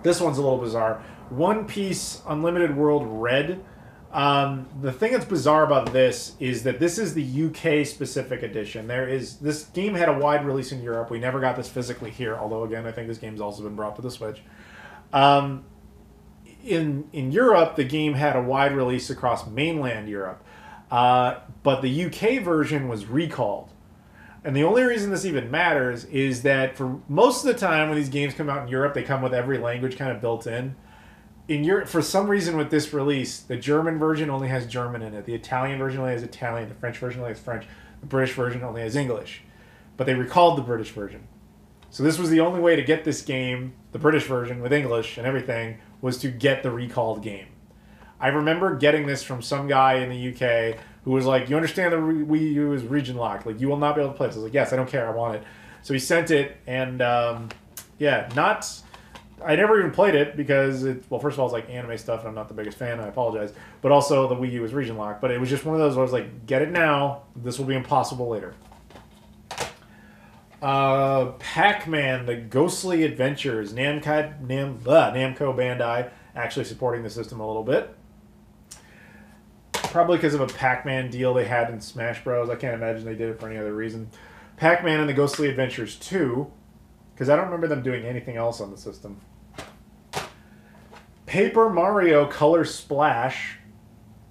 This one's a little bizarre. One Piece Unlimited World Red. The thing that's bizarre about this is that this is the UK specific edition. This game had a wide release in Europe. We never got this physically here, although again, I think this game's also been brought to the Switch. In Europe, the game had a wide release across mainland Europe, but the UK version was recalled. And the only reason this even matters is that for most of the time when these games come out in Europe, they come with every language kind of built in. In Europe, for some reason with this release, the German version only has German in it. The Italian version only has Italian. The French version only has French. The British version only has English. But they recalled the British version. So this was the only way to get this game, the British version with English and everything, was to get the recalled game. I remember getting this from some guy in the UK who was like, you understand the Wii U is region locked. Like, you will not be able to play this. I was like, yes, I don't care. I want it. So he sent it, and yeah, I never even played it because, well, first of all, it's like anime stuff, and I'm not the biggest fan, I apologize. But also, the Wii U is region locked. But it was just one of those where I was like, get it now. This will be impossible later. Pac-Man, The Ghostly Adventures. Namco Bandai actually supporting the system a little bit. Probably because of a Pac-Man deal they had in Smash Bros. I can't imagine they did it for any other reason. Pac-Man and The Ghostly Adventures 2, because I don't remember them doing anything else on the system. Paper Mario Color Splash.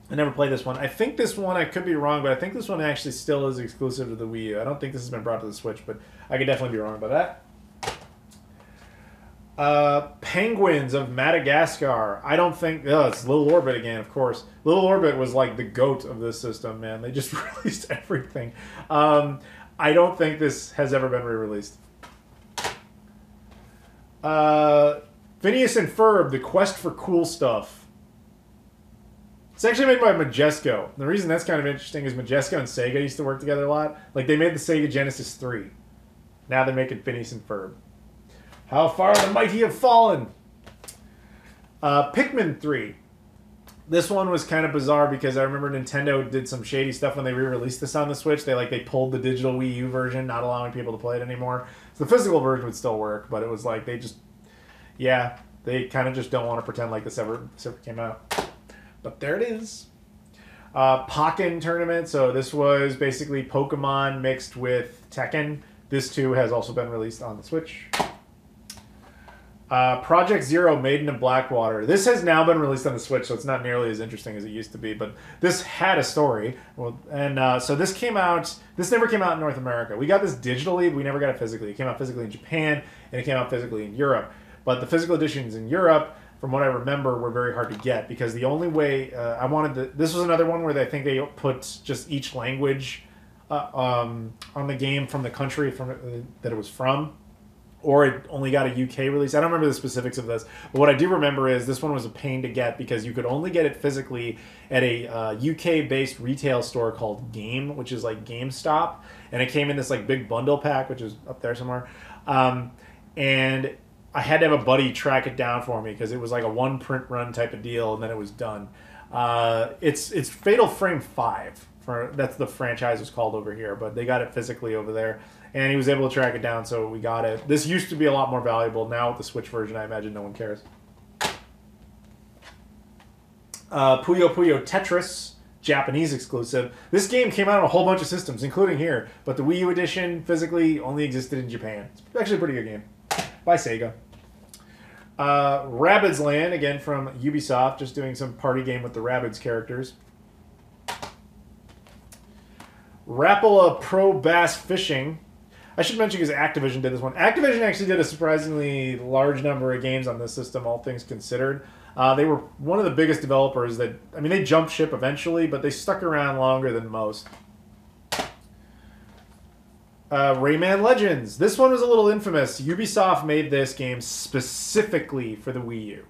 I never played this one. I think this one, I could be wrong, but I think this one actually still is exclusive to the Wii U. I don't think this has been brought to the Switch, but I could definitely be wrong about that. Penguins of Madagascar. I don't think... Oh, it's Little Orbit again, of course. Little Orbit was like the GOAT of this system, man. They just released everything. I don't think this has ever been re-released. Phineas and Ferb, The Quest for Cool Stuff. It's actually made by Majesco. The reason that's kind of interesting is Majesco and Sega used to work together a lot. Like, they made the Sega Genesis 3. Now they're making Phineas and Ferb. How far the mighty have fallen. Pikmin 3. This one was kind of bizarre because I remember Nintendo did some shady stuff when they re-released this on the Switch. They pulled the digital Wii U version, not allowing people to play it anymore. So the physical version would still work, but it was like they kind of just don't want to pretend like this ever came out. But there it is. Pokken Tournament. So this was basically Pokemon mixed with Tekken. This too has also been released on the Switch. Project Zero, Maiden of Blackwater. This has now been released on the Switch, so it's not nearly as interesting as it used to be. But this had a story, so this came out. This never came out in North America. We got this digitally, but we never got it physically. It came out physically in Japan, and it came out physically in Europe. But the physical editions in Europe, from what I remember, were very hard to get because the only way I wanted this was another one where I think they put just each language on the game from the country that it was from. Or it only got a UK release. I don't remember the specifics of this. But what I do remember is this one was a pain to get because you could only get it physically at a UK-based retail store called Game, which is like GameStop. And it came in this like big bundle pack, which is up there somewhere. And I had to have a buddy track it down for me because it was like a one print run type of deal, and then it was done. It's Fatal Frame 5. That's the franchise was called over here, but they got it physically over there. And he was able to track it down, so we got it. This used to be a lot more valuable. Now with the Switch version, I imagine no one cares. Puyo Puyo Tetris, Japanese exclusive. This game came out on a whole bunch of systems, including here. But the Wii U edition physically only existed in Japan. It's actually a pretty good game. By Sega. Rabbids Land, again from Ubisoft, just doing some party game with the Rabbids characters. Rapala Pro Bass Fishing. I should mention because Activision did this one. Activision actually did a surprisingly large number of games on this system, all things considered. They were one of the biggest developers that, I mean, they jumped ship eventually, but they stuck around longer than most. Rayman Legends. This one was a little infamous. Ubisoft made this game specifically for the Wii U.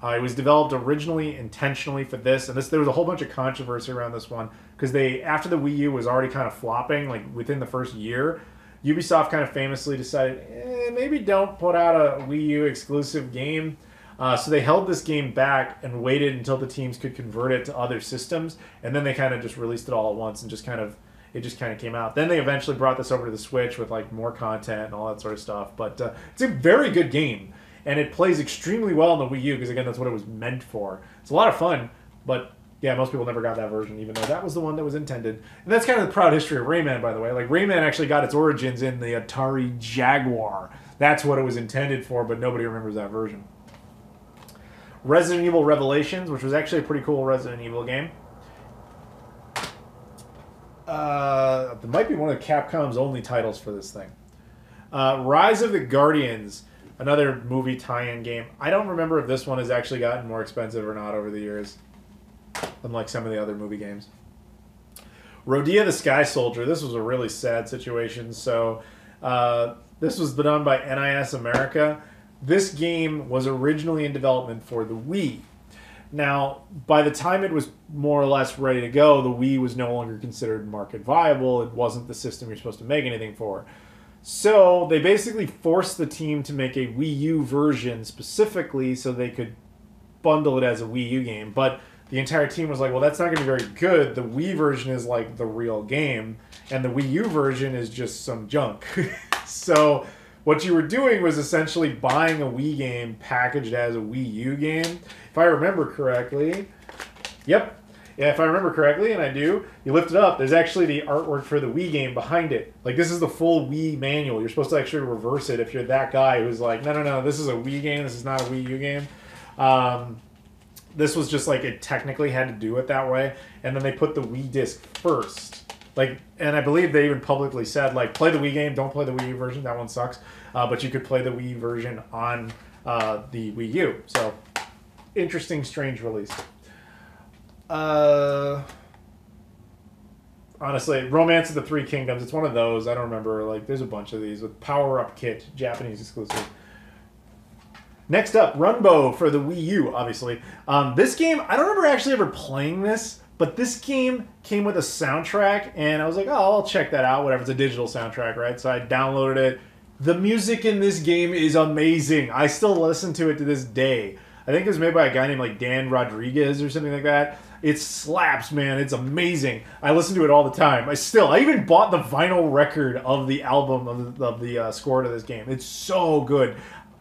It was developed originally intentionally for this, and there was a whole bunch of controversy around this one because after the Wii U was already kind of flopping, like within the first year, Ubisoft kind of famously decided, maybe don't put out a Wii U exclusive game. So they held this game back and waited until the teams could convert it to other systems, and then they kind of just released it all at once and it just kind of came out. Then they eventually brought this over to the Switch with like more content and all that sort of stuff. But it's a very good game, and it plays extremely well on the Wii U because, again, that's what it was meant for. It's a lot of fun, but yeah, most people never got that version, even though that was the one that was intended. And that's kind of the proud history of Rayman, by the way. Like, Rayman actually got its origins in the Atari Jaguar. That's what it was intended for, but nobody remembers that version. Resident Evil Revelations, which was actually a pretty cool Resident Evil game. It might be one of Capcom's only titles for this thing. Rise of the Guardians, another movie tie-in game. I don't remember if this one has actually gotten more expensive or not over the years, unlike some of the other movie games. Rodea the Sky Soldier. This was a really sad situation. So this was done by NIS America. This game was originally in development for the Wii. Now, by the time it was more or less ready to go, the Wii was no longer considered market viable. It wasn't the system you're supposed to make anything for. So they basically forced the team to make a Wii U version specifically so they could bundle it as a Wii U game. But the entire team was like, well, that's not going to be very good. The Wii version is like the real game, and the Wii U version is just some junk. So what you were doing was essentially buying a Wii game packaged as a Wii U game. If I remember correctly, yep. Yeah, if I remember correctly, and I do, you lift it up, there's actually the artwork for the Wii game behind it. Like, this is the full Wii manual. You're supposed to actually reverse it if you're that guy who's like, no, this is a Wii game, this is not a Wii U game. This was just like, it technically had to do it that way, and then they put the Wii disc first. Like, and I believe they even publicly said, like, play the Wii game, don't play the Wii U version, that one sucks. But you could play the Wii version on the Wii U. So, interesting, strange release. Honestly, Romance of the Three Kingdoms, it's one of those. I don't remember. Like, there's a bunch of these with Power Up Kit, Japanese exclusive. Next up, Runbow for the Wii U, obviously. This game, I don't remember actually ever playing this, but this game came with a soundtrack, and I was like, oh, I'll check that out. Whatever, it's a digital soundtrack, right? So I downloaded it. The music in this game is amazing. I still listen to it to this day. I think it was made by a guy named like Dan Rodriguez or something like that. It slaps, man. It's amazing. I listen to it all the time. I even bought the vinyl record of the album of the score to this game. It's so good.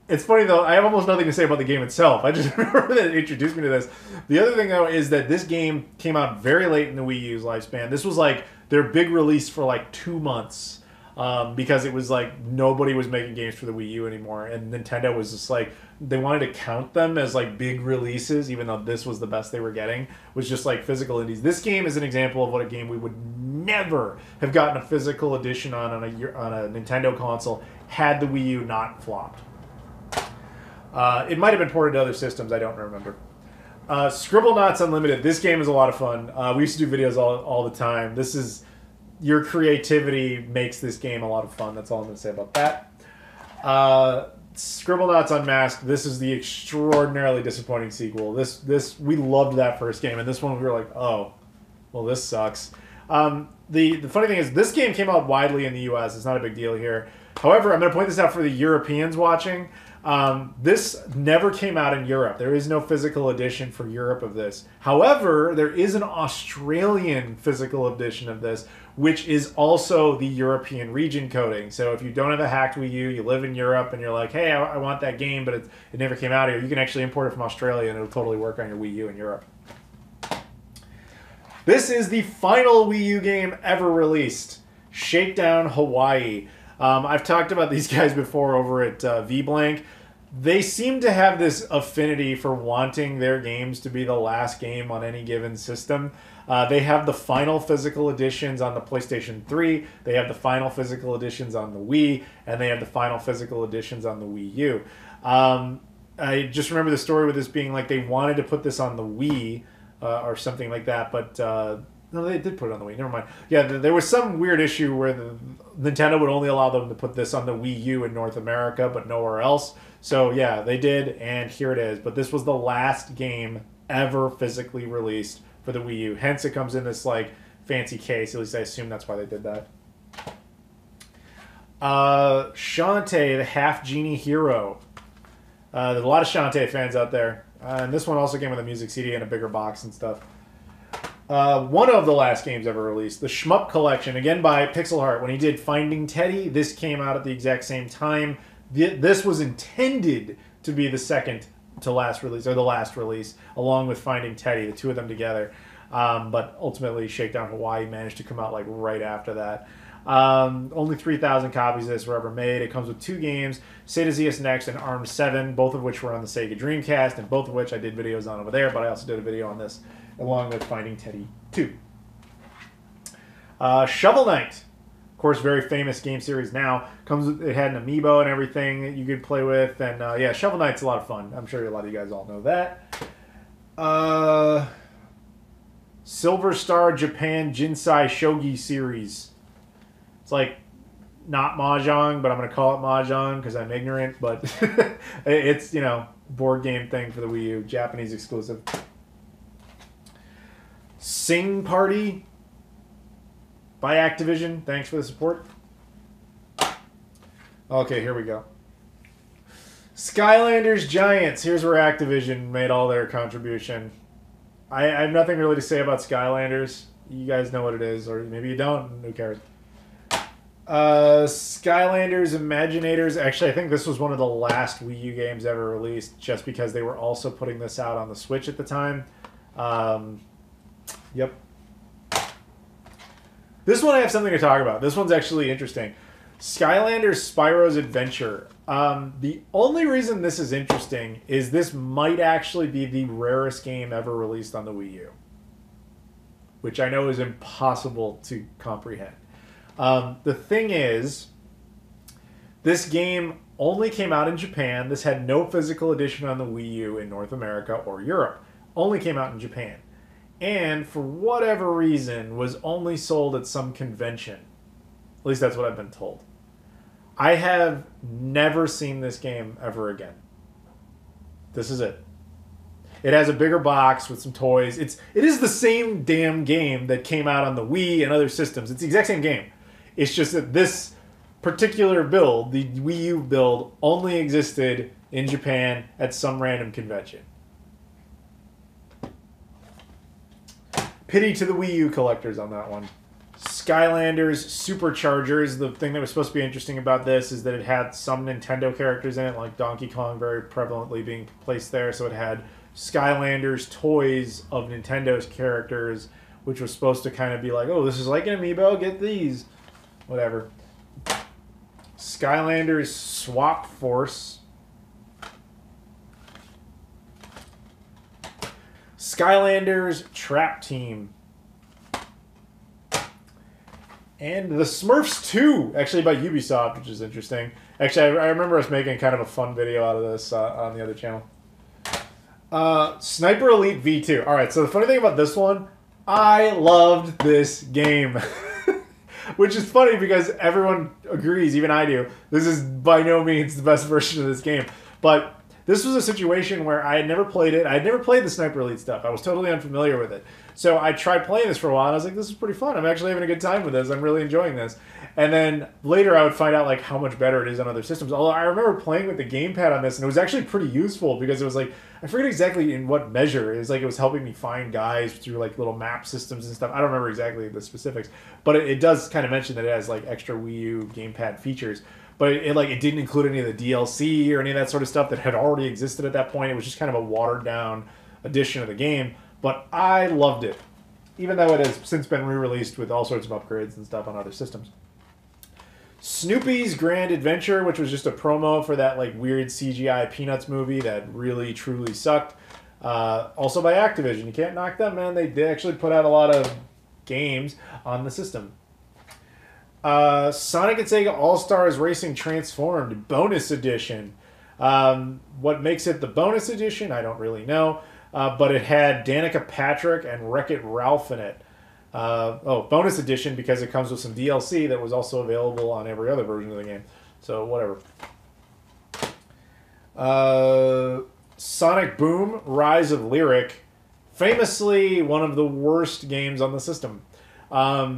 It's funny, though, I have almost nothing to say about the game itself. I just remember that it introduced me to this. The other thing, though, is that this game came out very late in the Wii U's lifespan. This was like their big release for like 2 months. Because it was like nobody was making games for the Wii U anymore, and Nintendo was just like, they wanted to count them as like big releases, even though this was the best they were getting, was just like physical indies. This game is an example of what a game we would never have gotten a physical edition on a Nintendo console had the Wii U not flopped. It might have been ported to other systems, I don't remember. Scribblenauts Unlimited. This game is a lot of fun. We used to do videos all the time. This is... Your creativity makes this game a lot of fun. That's all I'm going to say about that. Scribblenauts Unmasked. This is the extraordinarily disappointing sequel. We loved that first game, and this one we were like, oh, well, this sucks. The funny thing is, this game came out widely in the U.S. It's not a big deal here. However, I'm going to point this out for the Europeans watching. This never came out in Europe. There is no physical edition for Europe of this. However, there is an Australian physical edition of this, which is also the European region coding. So if you don't have a hacked Wii U, you live in Europe, and you're like, hey, I want that game, but it never came out here, you can actually import it from Australia, and it'll totally work on your Wii U in Europe. This is the final Wii U game ever released, Shakedown Hawaii. I've talked about these guys before over at VBlank. they seem to have this affinity for wanting their games to be the last game on any given system. They have the final physical editions on the PlayStation 3, they have the final physical editions on the Wii, and they have the final physical editions on the Wii U. I just remember the story with this being like they wanted to put this on the Wii or something like that, but no, they did put it on the Wii. Never mind. Yeah, there was some weird issue where Nintendo would only allow them to put this on the Wii U in North America, but nowhere else. So yeah, they did, and here it is. But this was the last game ever physically released for the Wii U. Hence, it comes in this like fancy case. At least I assume that's why they did that. Shantae, the Half Genie Hero. There's a lot of Shantae fans out there. And this one also came with a music CD and a bigger box and stuff. One of the last games ever released, the Shmup Collection, again by Pixel Heart. When he did Finding Teddy, this came out at the exact same time. This was intended to be the second to last release, or the last release, along with Finding Teddy, the two of them together. But ultimately, Shakedown Hawaii managed to come out like right after that. Only 3,000 copies of this were ever made. It comes with two games, Sega ZS Next and ARMS 7, both of which were on the Sega Dreamcast, and both of which I did videos on over there, but I also did a video on this, along with Finding Teddy 2. Shovel Knight, of course, very famous game series now. It had an amiibo and everything that you could play with, and yeah, Shovel Knight's a lot of fun. I'm sure a lot of you guys all know that. Silver Star Japan Jinsai Shogi series. It's like not Mahjong, but I'm going to call it Mahjong because I'm ignorant, but it's, you know, board game thing for the Wii U, Japanese exclusive. Sing Party by Activision. Thanks for the support. Okay, here we go. Skylanders Giants. Here's where Activision made all their contribution. I have nothing really to say about Skylanders. You guys know what it is, or maybe you don't. Who cares? Skylanders Imaginators. Actually, I think this was one of the last Wii U games ever released, just because they were also putting this out on the Switch at the time. Yep. This one I have something to talk about. This one's actually interesting. Skylanders Spyro's Adventure. The only reason this is interesting is this might actually be the rarest game ever released on the Wii U, which I know is impossible to comprehend. The thing is, this game only came out in Japan. This had no physical edition on the Wii U in North America or Europe. Only came out in Japan. And for whatever reason, was only sold at some convention. At least that's what I've been told. I have never seen this game ever again. This is it. It has a bigger box with some toys. It is the same damn game that came out on the Wii and other systems. It's the exact same game. It's just that this particular build, the Wii U build, only existed in Japan at some random convention. Pity to the Wii U collectors on that one. Skylanders Superchargers. The thing that was supposed to be interesting about this is that it had some Nintendo characters in it, like Donkey Kong very prevalently being placed there. So it had Skylanders toys of Nintendo's characters, which was supposed to kind of be like, oh, this is like an amiibo, get these. Whatever. Skylanders Swap Force. Skylanders Trap Team. And the Smurfs 2, actually by Ubisoft, which is interesting. Actually, I remember us making kind of a fun video out of this on the other channel. Sniper Elite V2. Alright, so the funny thing about this one, I loved this game. Which is funny because everyone agrees, even I do, this is by no means the best version of this game. But this was a situation where I had never played it. I had never played the Sniper Elite stuff. I was totally unfamiliar with it. So I tried playing this for a while, and I was like, this is pretty fun. I'm actually having a good time with this. I'm really enjoying this. And then later I would find out like how much better it is on other systems. Although I remember playing with the gamepad on this, and it was actually pretty useful because it was like, I forget exactly in what measure. It was like it was helping me find guys through like little map systems and stuff. I don't remember exactly the specifics. But it does kind of mention that it has like extra Wii U gamepad features. But it didn't include any of the DLC or any of that sort of stuff that had already existed at that point. It was just kind of a watered down edition of the game. But I loved it, even though it has since been re-released with all sorts of upgrades and stuff on other systems. Snoopy's Grand Adventure, which was just a promo for that like weird CGI Peanuts movie that really truly sucked. Also by Activision. You can't knock them, man. They actually put out a lot of games on the system. Sonic and Sega All-Stars Racing Transformed Bonus Edition. What makes it the bonus edition, I don't really know. But it had Danica Patrick and Wreck-It Ralph in it. Bonus edition because it comes with some DLC that was also available on every other version of the game. So, whatever. Sonic Boom, Rise of Lyric. Famously, one of the worst games on the system.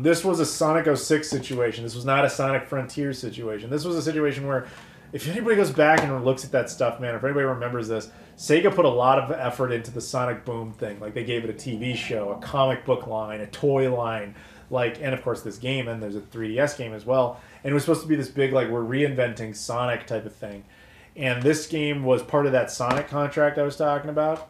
This was a Sonic 06 situation. This was not a Sonic Frontier situation. This was a situation where, if anybody goes back and looks at that stuff, man, if anybody remembers this, Sega put a lot of effort into the Sonic Boom thing. Like, they gave it a TV show, a comic book line, a toy line, like, and of course this game, and there's a 3DS game as well. And it was supposed to be this big, like, we're reinventing Sonic type of thing. And this game was part of that Sonic contract I was talking about.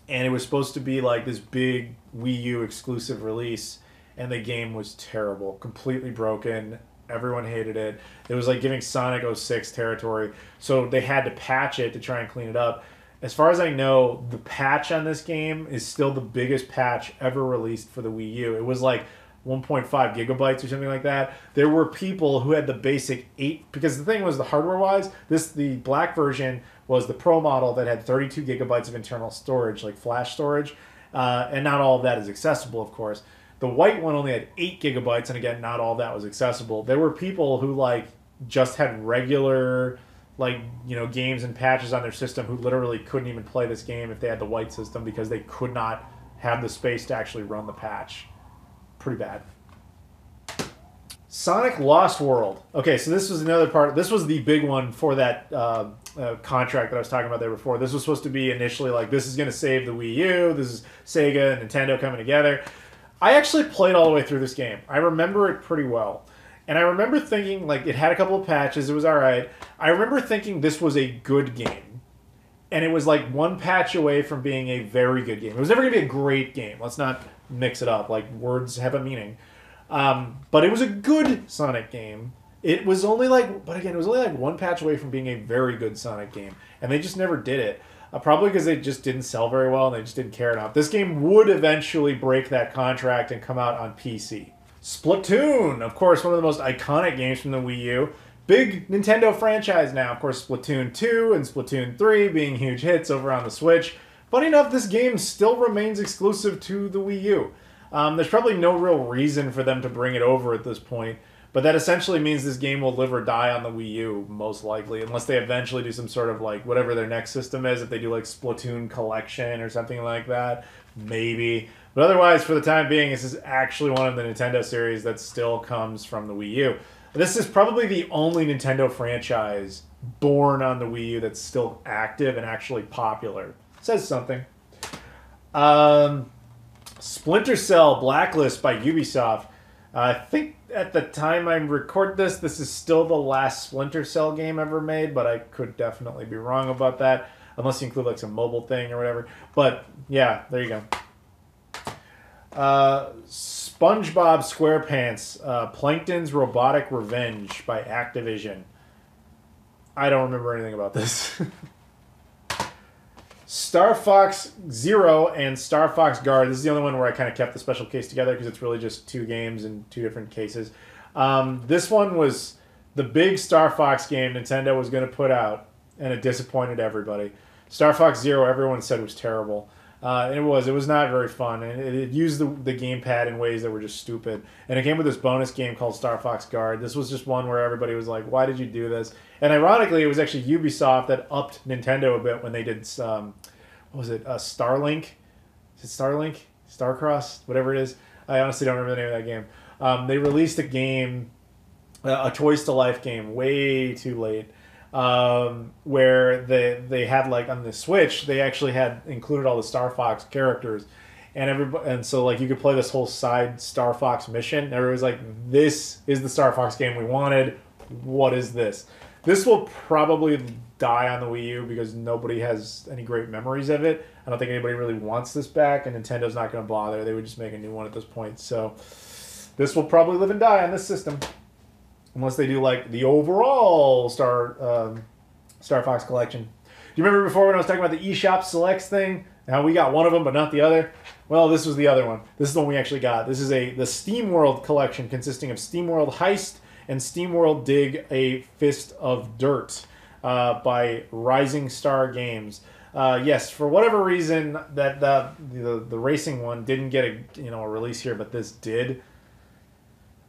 And it was supposed to be, like, this big Wii U exclusive release. And the game was terrible, completely broken. Everyone hated it. It was like giving Sonic 06 territory. So they had to patch it to try and clean it up. As far as I know, the patch on this game is still the biggest patch ever released for the Wii U. It was like 1.5 gigabytes or something like that. There were people who had the basic 8, because the thing was, the hardware-wise, the black version was the Pro model that had 32 gigabytes of internal storage, like flash storage. And not all of that is accessible, of course. The white one only had 8 gigabytes, and again, not all that was accessible. There were people who, like, just had regular, like, you know, games and patches on their system who literally couldn't even play this game if they had the white system because they could not have the space to actually run the patch. Pretty bad. Sonic Lost World. Okay, so this was another part. This was the big one for that contract that I was talking about there before. This was supposed to be initially like, this is going to save the Wii U. This is Sega and Nintendo coming together. I actually played all the way through this game. I remember it pretty well. And I remember thinking, like, it had a couple of patches. It was all right. I remember thinking this was a good game. And it was, like, one patch away from being a very good game. It was never going to be a great game. Let's not mix it up. Like, words have a meaning. But it was a good Sonic game. It was only, like, but again, it was only, like, one patch away from being a very good Sonic game. And they just never did it. Probably because they just didn't sell very well and they just didn't care enough. This game would eventually break that contract and come out on PC. Splatoon, of course, one of the most iconic games from the Wii U. Big Nintendo franchise now. Of course, Splatoon 2 and Splatoon 3 being huge hits over on the Switch. Funny enough, this game still remains exclusive to the Wii U. There's probably no real reason for them to bring it over at this point. But that essentially means this game will live or die on the Wii U, most likely, unless they eventually do some sort of, like, whatever their next system is. If they do, like, Splatoon Collection or something like that, maybe. But otherwise, for the time being, this is actually one of the Nintendo series that still comes from the Wii U. This is probably the only Nintendo franchise born on the Wii U that's still active and actually popular. Says something. Splinter Cell Blacklist by Ubisoft. I think at the time I record this is still the last Splinter Cell game ever made, but I could definitely be wrong about that, unless you include like some mobile thing or whatever. But yeah, there you go. SpongeBob SquarePants, Plankton's Robotic Revenge by Activision. I don't remember anything about this. Star Fox Zero and Star Fox Guard. This is the only one where I kind of kept the special case together because it's really just two games in two different cases. This one was the big Star Fox game Nintendo was going to put out, and it disappointed everybody. Star Fox Zero, everyone said was terrible. And it was not very fun, and it used the gamepad in ways that were just stupid. And it came with this bonus game called Star Fox Guard. This was just one where everybody was like, why did you do this? And ironically, it was actually Ubisoft that upped Nintendo a bit when they did, what was it, Starlink? Is it Starlink? Starcross? Whatever it is. I honestly don't remember the name of that game. They released a game, a Toys to Life game, way too late. Where they had, like, on the Switch, they actually had included all the Star Fox characters, and so like you could play this whole side Star Fox mission. And everybody's like, "This is the Star Fox game we wanted. What is this?" This will probably die on the Wii U because nobody has any great memories of it. I don't think anybody really wants this back, and Nintendo's not going to bother. They would just make a new one at this point. So this will probably live and die on this system. unless they do like the overall Star Fox collection. Do you remember before when I was talking about the eShop Selects thing? How we got one of them but not the other? Well, this was the other one. This is the one we actually got. This is the SteamWorld collection consisting of SteamWorld Heist and SteamWorld Dig: A Fist of Dirt by Rising Star Games. Yes, for whatever reason that the racing one didn't get a release here, but this did.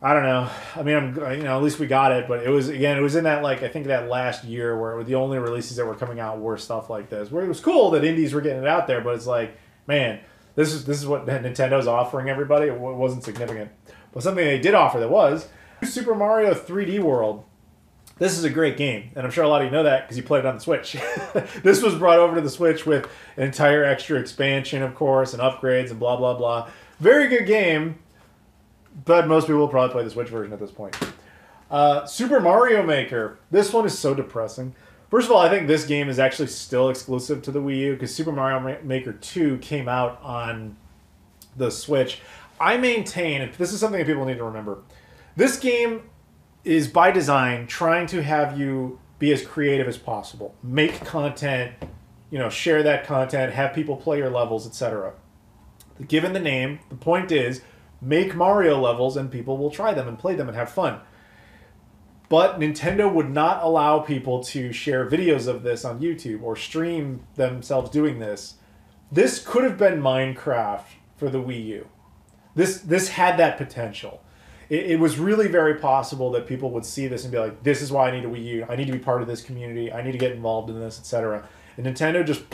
I don't know. I mean, at least we got it, but it was in that I think that last year where the only releases that were coming out were stuff like this. Where it was cool that indies were getting it out there, but it's like, man, this is what Nintendo's offering everybody. It wasn't significant, but something they did offer that was Super Mario 3D World. This is a great game, and I'm sure a lot of you know that because you played it on the Switch. This was brought over to the Switch with an entire extra expansion, of course, and upgrades and blah blah blah. Very good game. But most people will probably play the Switch version at this point. Super Mario Maker. This one is so depressing. First of all, I think this game is actually still exclusive to the Wii U because Super Mario Maker 2 came out on the Switch. I maintain, and this is something that people need to remember, this game is by design trying to have you be as creative as possible. Make content, share that content, have people play your levels, etc. Given the name, the point is, make Mario levels and people will try them and play them and have fun. But Nintendo would not allow people to share videos of this on YouTube or stream themselves doing this. This could have been Minecraft for the Wii U. This had that potential. It was really very possible that people would see this and be like, this is why I need a Wii U. I need to be part of this community. I need to get involved in this, etc. And Nintendo just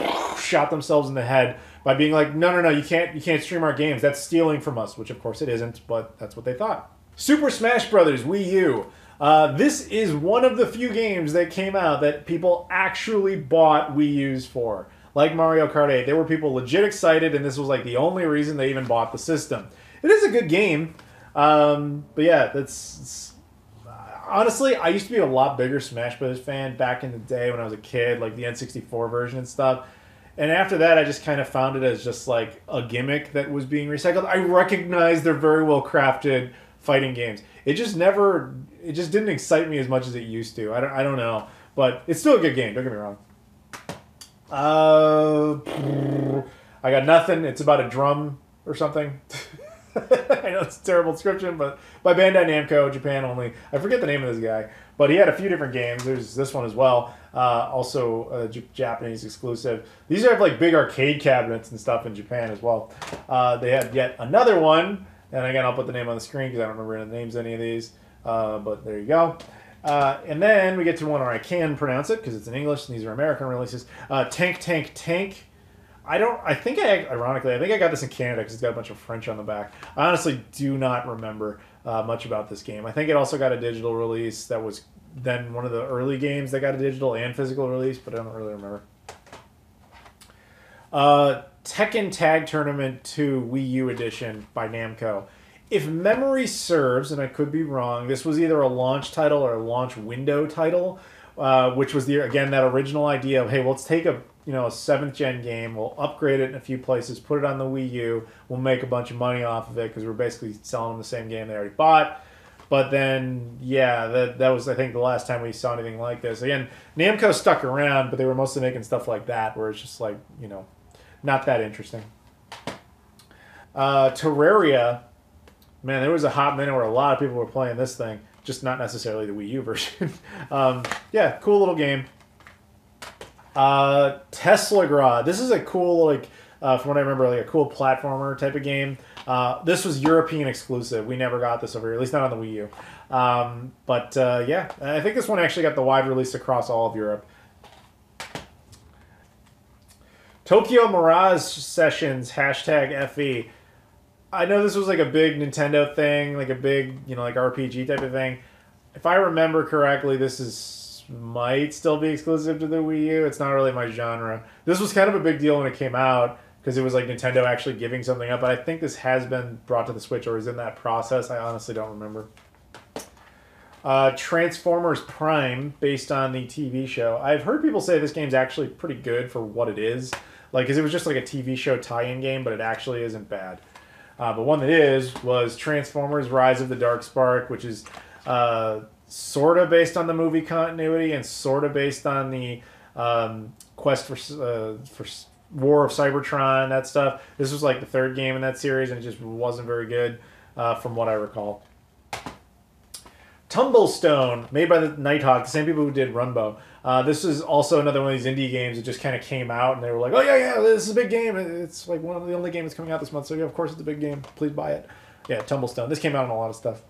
shot themselves in the head by being like, no, you can't stream our games. That's stealing from us, which of course it isn't, but that's what they thought. Super Smash Bros. Wii U. This is one of the few games that came out that people actually bought Wii U's for. Like Mario Kart 8, there were people legit excited, and this was like the only reason they even bought the system. It is a good game, but yeah, honestly, I used to be a lot bigger Smash Bros. Fan back in the day when I was a kid, like the N64 version and stuff. And after that, I just kind of found it as just like a gimmick that was being recycled. I recognize they're very well crafted fighting games. It just didn't excite me as much as it used to. I don't know, but it's still a good game. Don't get me wrong. I got nothing. It's about a drum or something. I know it's a terrible description, but by Bandai Namco, Japan only. I forget the name of this guy, but he had a few different games. There's this one as well, also a Japanese exclusive. These are like big arcade cabinets and stuff in Japan as well. They had yet another one, and again, I'll put the name on the screen because I don't remember the names of any of these, but there you go. And then we get to one where I can pronounce it because it's in English, and these are American releases. Tank Tank Tank. Ironically, I think I got this in Canada because it's got a bunch of French on the back. I honestly do not remember much about this game. I think it also got a digital release that was then one of the early games that got a digital and physical release, but I don't really remember. Tekken Tag Tournament 2 Wii U Edition by Namco. If memory serves, and I could be wrong, this was either a launch title or a launch window title, which was again that original idea of, hey, let's take a 7th gen game, we'll upgrade it in a few places, put it on the Wii U, we'll make a bunch of money off of it because we're basically selling them the same game they already bought. But then, yeah, that was, I think, the last time we saw anything like this. Again, Namco stuck around, but they were mostly making stuff like that, where it's just like, not that interesting. Terraria, man, there was a hot minute where a lot of people were playing this thing, just not necessarily the Wii U version. Yeah, cool little game. Teslagrad. This is a cool, from what I remember, like a cool platformer type of game. This was European exclusive. We never got this over here, at least not on the Wii U. Yeah, I think this one actually got the wide release across all of Europe. Tokyo Mirage Sessions, #FE. I know this was like a big Nintendo thing, like a big, like RPG type of thing. If I remember correctly, this might still be exclusive to the Wii U. It's not really my genre. This was kind of a big deal when it came out because it was like Nintendo actually giving something up. But I think this has been brought to the Switch or is in that process. I honestly don't remember. Transformers Prime, based on the TV show. I've heard people say this game's actually pretty good for what it is. Because it was just like a TV show tie-in game, but it actually isn't bad. But one that was Transformers Rise of the Dark Spark, which is sort of based on the movie continuity and sort of based on the quest for War of Cybertron, that stuff. This was like the third game in that series, and it just wasn't very good from what I recall. Tumblestone, made by the Nighthawk, the same people who did Runbow. This is also another one of these indie games that just kind of came out, and they were like, oh yeah, this is a big game. It's like one of the only games coming out this month, so yeah, of course it's a big game. Please buy it. Yeah, Tumblestone. This came out on a lot of stuff.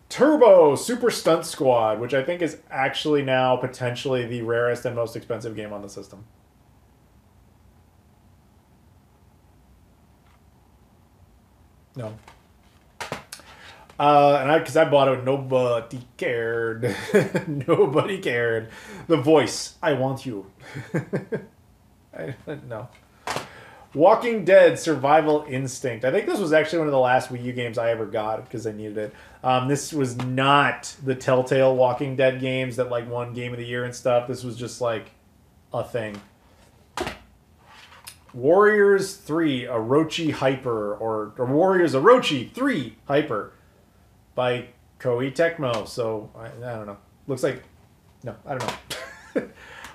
Turbo Super Stunt Squad, which I think is actually now potentially the rarest and most expensive game on the system. No. Because I bought it, nobody cared. Nobody cared. The voice, I want you. No. Walking Dead Survival Instinct. I think this was actually one of the last Wii U games I ever got because I needed it. This was not the Telltale Walking Dead games that like won Game of the Year and stuff. This was just like a thing. Warriors 3 Orochi Hyper, or Warriors Orochi 3 Hyper by Koei Tecmo. So, I don't know. Looks like... No, I don't know.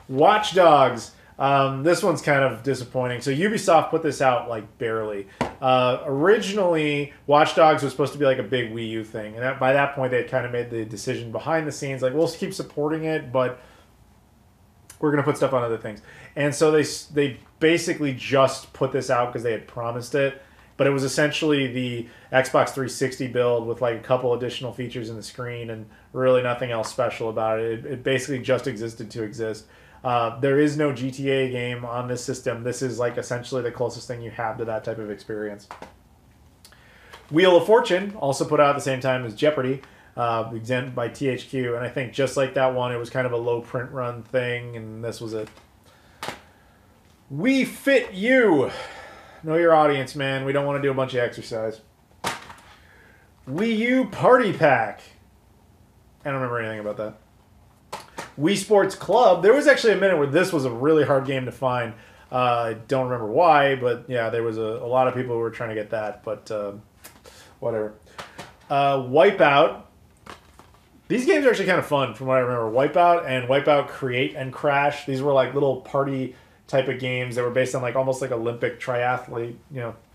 Watch Dogs. This one's kind of disappointing. So Ubisoft put this out like barely. Originally, Watch Dogs was supposed to be like a big Wii U thing. And by that point, they had kind of made the decision behind the scenes, like, we'll keep supporting it, but we're going to put stuff on other things. And so they basically just put this out because they had promised it. But it was essentially the Xbox 360 build with like a couple additional features in the screen and really nothing else special about it. It basically just existed to exist. There is no GTA game on this system. This is like essentially the closest thing you have to that type of experience. Wheel of Fortune, also put out at the same time as Jeopardy, exempt by THQ. And I think just like that one, it was kind of a low print run thing, and this was it. We Fit You. Know your audience, man. We don't want to do a bunch of exercise. Wii U Party Pack. I don't remember anything about that. Wii Sports Club. There was actually a minute where this was a really hard game to find. I don't remember why, but yeah, there was a lot of people who were trying to get that, but whatever. Wipeout. These games are actually kind of fun from what I remember. Wipeout and Wipeout Create and Crash. These were like little party type of games that were based on like almost like Olympic triathlete,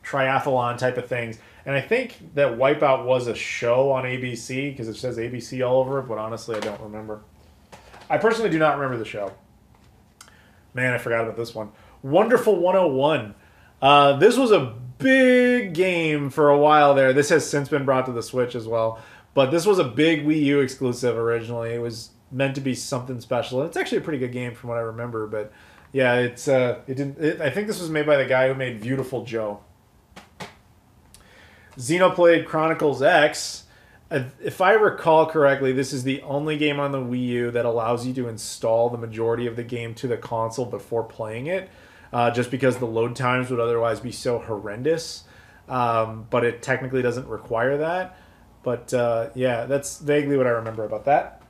triathlon type of things. And I think that Wipeout was a show on ABC because it says ABC all over it, but honestly, I don't remember. I personally do not remember the show. Man, I forgot about this one. Wonderful 101. This was a big game for a while there. This has since been brought to the Switch as well. But this was a big Wii U exclusive originally. It was meant to be something special. It's actually a pretty good game from what I remember, but yeah, I think this was made by the guy who made Beautiful Joe. Xenoblade Chronicles X. If I recall correctly, this is the only game on the Wii U that allows you to install the majority of the game to the console before playing it, just because the load times would otherwise be so horrendous. But it technically doesn't require that. But yeah, that's vaguely what I remember about that.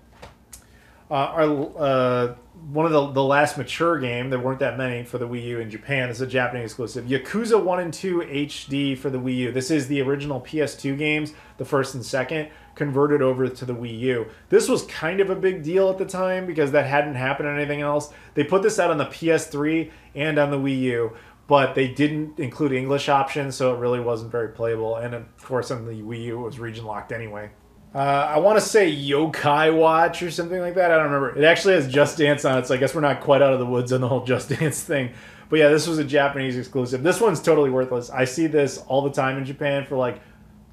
One of the last mature game, there weren't that many for the Wii U in Japan. This is a Japanese exclusive. Yakuza 1 and 2 HD for the Wii U. This is the original PS2 games, the first and second, converted over to the Wii U. This was kind of a big deal at the time because that hadn't happened on anything else. They put this out on the PS3 and on the Wii U, but they didn't include English options, so it really wasn't very playable. And of course, on the Wii U, it was region locked anyway. I want to say Yokai Watch or something like that. I don't remember. It actually has Just Dance on it, so I guess we're not quite out of the woods on the whole Just Dance thing. But yeah, this was a Japanese exclusive. This one's totally worthless. I see this all the time in Japan for like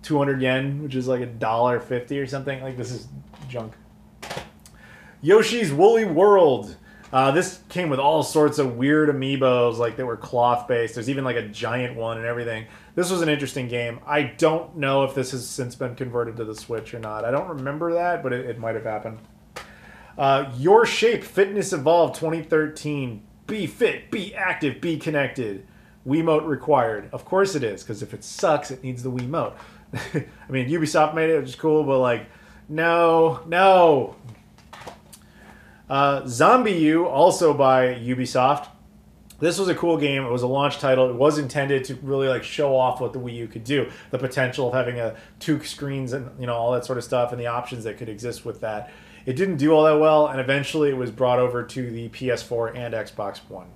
200 yen, which is like $1.50 or something. Like, this is junk. Yoshi's Woolly World. This came with all sorts of weird amiibos, like they were cloth-based. There's even like a giant one and everything. This was an interesting game. I don't know if this has since been converted to the Switch or not. I don't remember that, but it might have happened. Your Shape Fitness Evolved 2013. Be fit, be active, be connected. Wiimote required. Of course it is, because if it sucks, it needs the Wiimote. I mean, Ubisoft made it, which is cool, but like, no. Zombie U, also by Ubisoft. This was a cool game. It was a launch title. It was intended to really like show off what the Wii U could do, the potential of having two screens and all that sort of stuff, and the options that could exist with that. It didn't do all that well, and eventually it was brought over to the PS4 and Xbox One.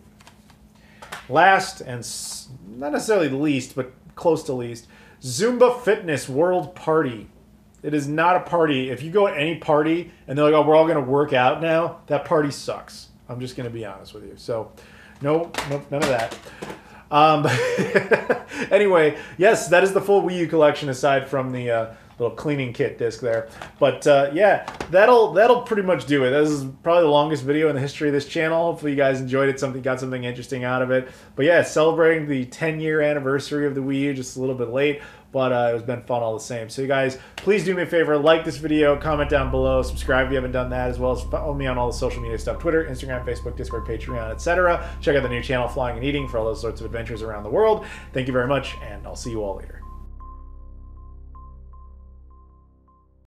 Last, and not necessarily least, but close to least, Zumba Fitness World Party. It is not a party. If you go at any party and they're like, oh, we're all going to work out now, that party sucks. I'm just going to be honest with you. So, no, none of that. Anyway, yes, that is the full Wii U collection aside from the little cleaning kit disc there. But yeah, that'll pretty much do it. This is probably the longest video in the history of this channel. Hopefully you guys enjoyed it, got something interesting out of it. But yeah, celebrating the 10-year anniversary of the Wii U, just a little bit late. But it's been fun all the same. So you guys, please do me a favor, like this video, comment down below, subscribe if you haven't done that, as well as follow me on all the social media stuff, Twitter, Instagram, Facebook, Discord, Patreon, etc. Check out the new channel, Flying and Eating, for all those sorts of adventures around the world. Thank you very much, and I'll see you all later.